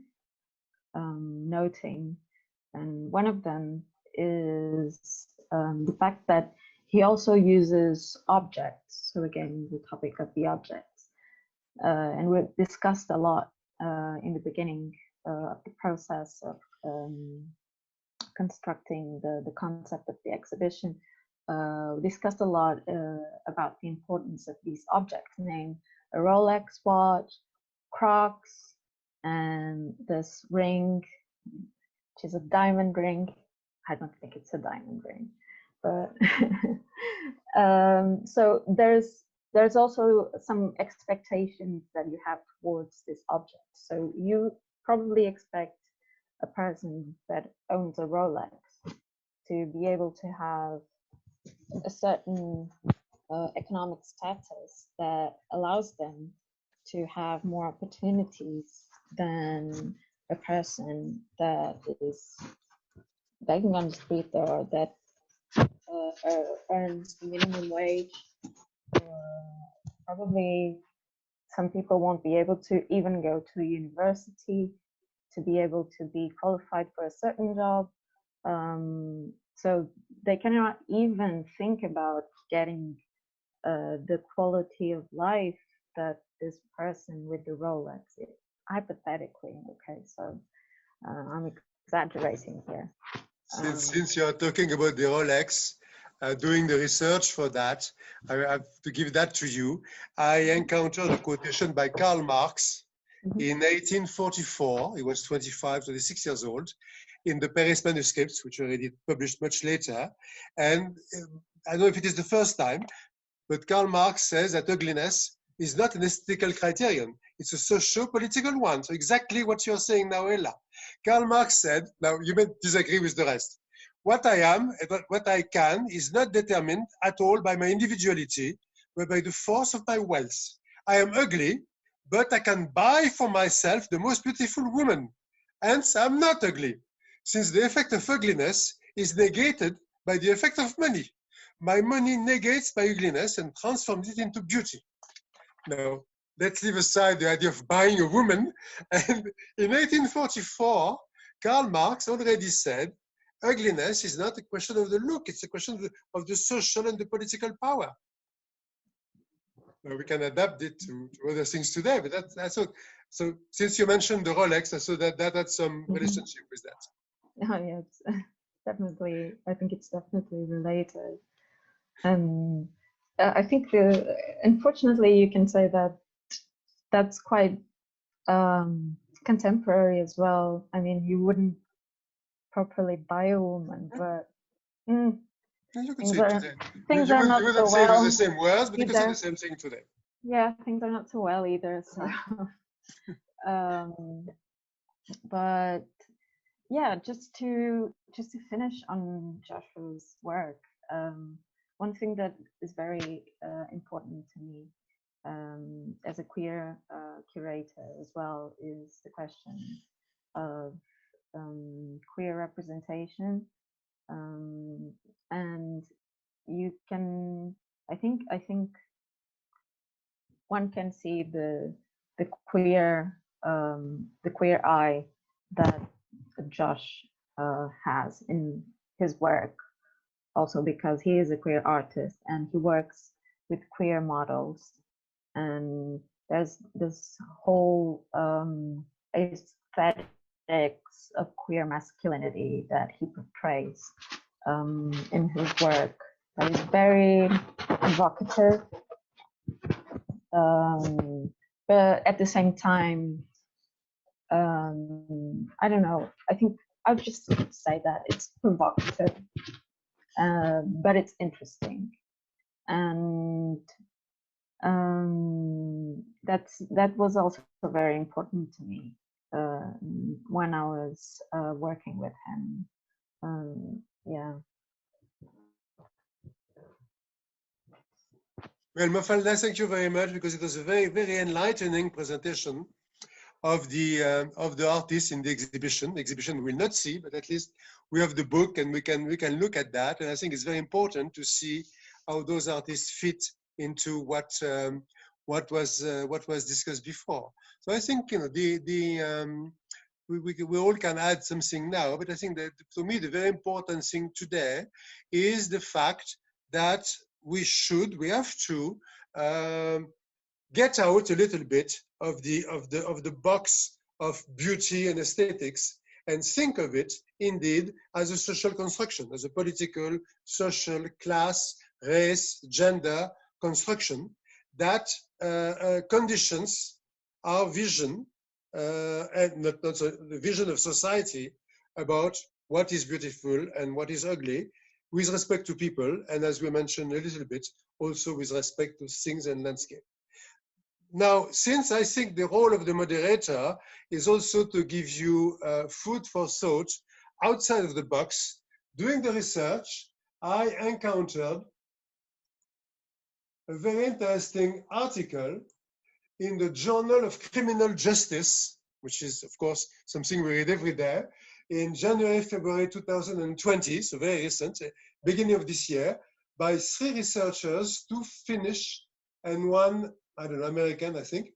noting, and one of them is the fact that he also uses objects. So again, the topic of the objects, and we discussed a lot in the beginning of the process of constructing the concept of the exhibition. We discussed a lot about the importance of these objects, named a Rolex watch, Crocs, and this ring, which is a diamond ring. I don't think it's a diamond ring, but so there's also some expectations that you have towards this object. So you probably expect a person that owns a Rolex to be able to have a certain economic status that allows them to have more opportunities than a person that is begging on the street or that earns the minimum wage. Probably some people won't be able to even go to university to be able to be qualified for a certain job. So they cannot even think about getting the quality of life that this person with the Rolex is, hypothetically. Okay, so I'm exaggerating here. Since you're talking about the Rolex, doing the research for that, I have to give that to you. I encountered a quotation by Karl Marx in 1844. He was 26 years old, in the Paris manuscripts, which were already published much later. And I don't know if it is the first time, but Karl Marx says that ugliness is not an aesthetical criterion. It's a socio-political one. So exactly what you're saying now, Ela. Karl Marx said, now you may disagree with the rest, what I am and what I can is not determined at all by my individuality, but by the force of my wealth. I am ugly, but I can buy for myself the most beautiful woman. Hence, I'm not ugly, since the effect of ugliness is negated by the effect of money. My money negates my ugliness and transforms it into beauty. Now, let's leave aside the idea of buying a woman. And in 1844, Karl Marx already said, ugliness is not a question of the look, it's a question of the social and the political power. Now we can adapt it to other things today, but that's what. So since you mentioned the Rolex, I saw that had some relationship with that. Oh, yeah, it's definitely, I think it's definitely related. And I think, unfortunately, you can say that that's quite contemporary as well. I mean, you wouldn't properly buy a woman, but you could say today. Things are not so well. The same words, but you could say the same thing today. Yeah, things are not so well either. So, but yeah, just to finish on Joshua's work, one thing that is very important to me as a queer curator as well is the question of queer representation, and you can I think one can see the queer eye that Josh has in his work, also because he is a queer artist and he works with queer models, and there's this whole aesthetics of queer masculinity that he portrays in his work that is very evocative, but at the same time, I don't know, I think I'll just say that it's provocative, but it's interesting, and that was also very important to me when I was working with him. Yeah. Well, Mafalda, thank you very much, because it was a very, very enlightening presentation of the artists in the exhibition. The exhibition we will not see, but at least we have the book and we can look at that. And I think it's very important to see how those artists fit into what was discussed before. So I think, you know, we all can add something now, but I think that for me the very important thing today is the fact that we have to get out a little bit of the box of beauty and aesthetics and think of it indeed as a social construction, as a political, social, class, race, gender construction that conditions our vision and not the vision of society about what is beautiful and what is ugly, with respect to people, and as we mentioned a little bit, also with respect to things and landscape. Now, since I think the role of the moderator is also to give you food for thought outside of the box, doing the research, I encountered a very interesting article in the Journal of Criminal Justice, which is, of course, something we read every day, in January, February 2020, so very recent, beginning of this year, by 3 researchers, 2 Finnish and 1, I don't know, American, I think,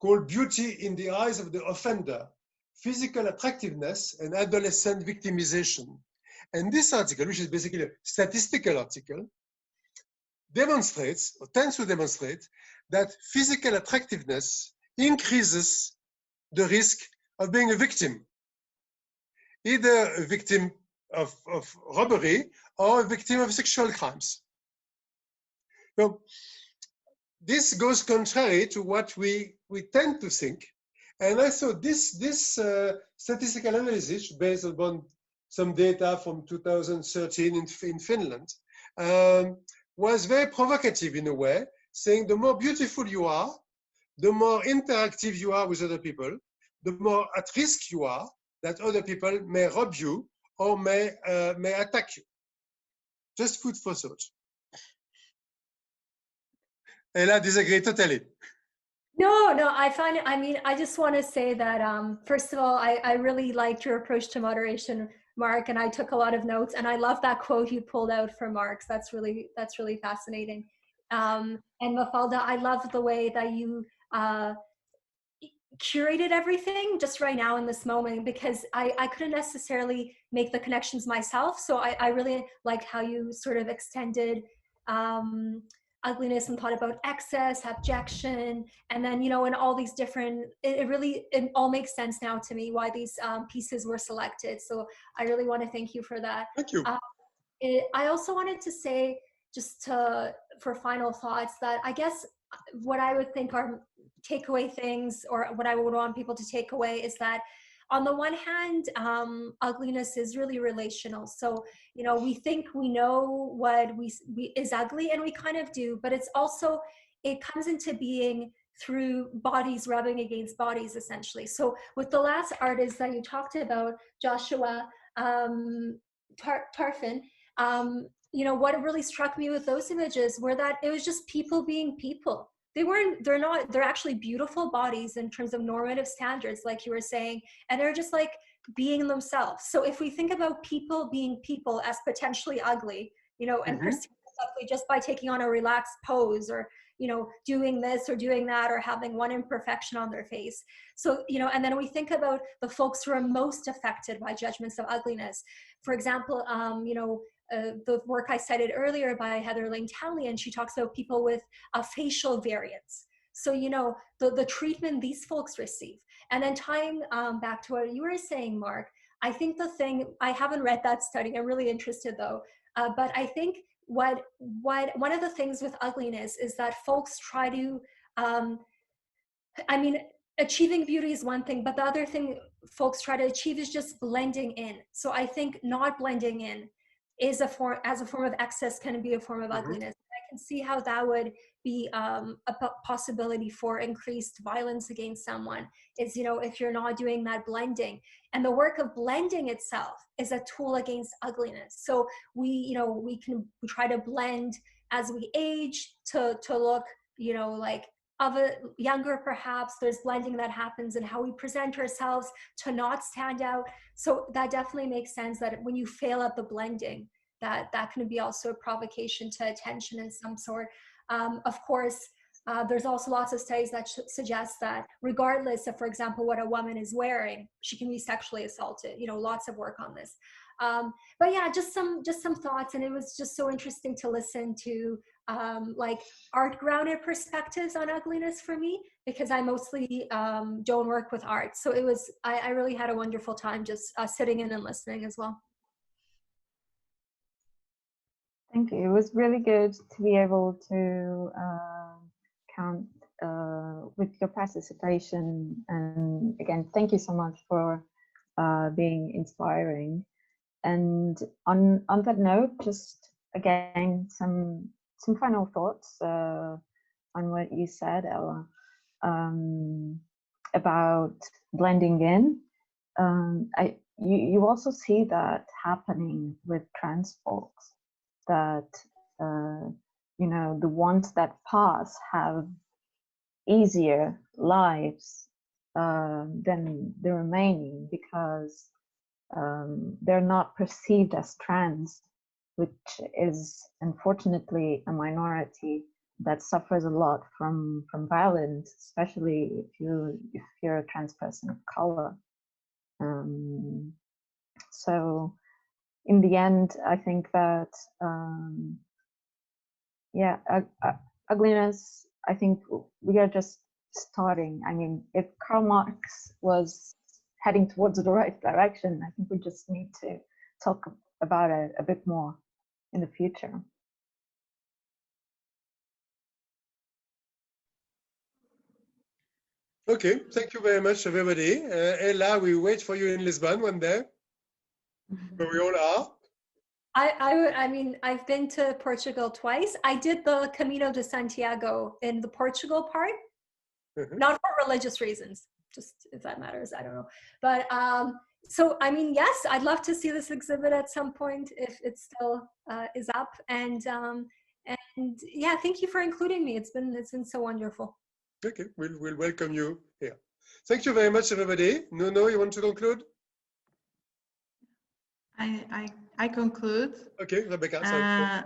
called Beauty in the Eyes of the Offender, Physical Attractiveness and Adolescent Victimization. And this article, which is basically a statistical article, demonstrates, or tends to demonstrate, that physical attractiveness increases the risk of being a victim, either a victim of robbery or a victim of sexual crimes. So this goes contrary to what we tend to think. And I thought this statistical analysis, based upon some data from 2013 in Finland, was very provocative in a way, saying the more beautiful you are, the more interactive you are with other people, the more at risk you are that other people may rob you or may attack you. Just food for thought. Ela disagree totally. No, I find it, I mean, I just want to say that, first of all, I really liked your approach to moderation, Marc, and I took a lot of notes, and I love that quote you pulled out from Marc. That's really fascinating. And Mafalda, I love the way that you curated everything just right now in this moment, because I couldn't necessarily make the connections myself. So I really liked how you sort of extended ugliness and thought about excess, abjection, and then, you know, and all these different, it all makes sense now to me why these pieces were selected. So I really want to thank you for that. Thank you. I also wanted to say, just for final thoughts, that I guess what I would think are takeaway things, or what I would want people to take away, is that on the one hand, ugliness is really relational. So, you know, we think we know what is ugly, and we kind of do, but it's also, it comes into being through bodies rubbing against bodies, essentially. So with the last artist that you talked about, Joshua Tarplin, you know, what really struck me with those images were that it was just people being people. They're actually beautiful bodies in terms of normative standards, like you were saying, and they're just like being themselves. So if we think about people being people as potentially ugly, you know, and perceived as Exactly, just by taking on a relaxed pose, or doing this or doing that, or having one imperfection on their face. So and then we think about the folks who are most affected by judgments of ugliness. For example, the work I cited earlier by Heather Lane-Townley, she talks about people with a facial variance. So the treatment these folks receive. And then tying back to what you were saying, Marc, I think the thing, I haven't read that study, I'm really interested though, but I think what one of the things with ugliness is that folks try to, achieving beauty is one thing, but the other thing folks try to achieve is just blending in. So I think not blending in is a form of excess, can be a form of ugliness. I can see how that would be a possibility for increased violence against someone, is if you're not doing that blending. And the work of blending itself is a tool against ugliness. So we try to blend as we age to look like of a younger, perhaps. There's blending that happens in how we present ourselves to not stand out. So that definitely makes sense, that when you fail at the blending, that can be also a provocation to attention in some sort. Of course, there's also lots of studies that suggest that regardless of, for example, what a woman is wearing, she can be sexually assaulted. Lots of work on this. But yeah, just some thoughts, and it was just so interesting to listen to like art-grounded perspectives on ugliness for me, because I mostly don't work with art. So it was, I really had a wonderful time just sitting in and listening as well. Thank you. It was really good to be able to count with your participation. And again, thank you so much for being inspiring. And on that note, just again, some final thoughts on what you said, Ella, about blending in. You also see that happening with trans folks, that the ones that pass have easier lives than the remaining, because they're not perceived as trans, which is unfortunately a minority that suffers a lot from violence, especially if you're a trans person of color. So in the end, I think that ugliness, I think we are just starting. I mean, if Karl Marx was heading towards the right direction, I think we just need to talk about it a bit more in the future. Okay, thank you very much, everybody. Ella, we wait for you in Lisbon one day, where we all are. I mean, I've been to Portugal twice. I did the Camino de Santiago in the Portugal part, not for religious reasons, just if that matters, I don't know. But so, I mean, yes, I'd love to see this exhibit at some point if it still is up. And yeah, thank you for including me. It's been so wonderful. Okay, we'll welcome you here. Thank you very much, everybody. Nuno, you want to conclude? I conclude. Okay, Rebecca, sorry.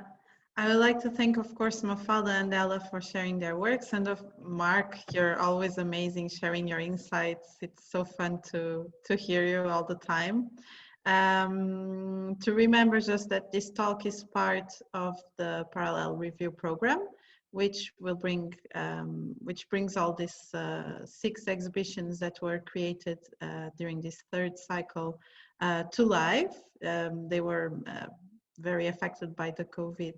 I would like to thank, of course, Mafalda and Ella for sharing their works, and of Marc, you're always amazing sharing your insights. It's so fun to hear you all the time. To remember just that this talk is part of the Parallel Review program, which will bring, which brings all these 6 exhibitions that were created during this 3rd cycle to life. They were very affected by the COVID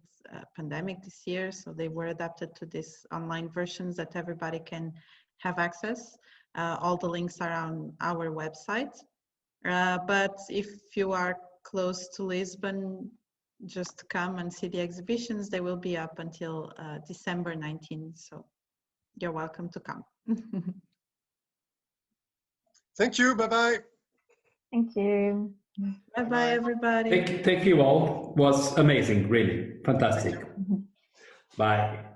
pandemic this year, so they were adapted to these online versions that everybody can have access. All the links are on our website. But if you are close to Lisbon, just come and see the exhibitions. They will be up until December 19th, so you're welcome to come. Thank you, bye-bye. Thank you. Bye-bye, everybody. Thank you all. It was amazing, really. Fantastic. Bye.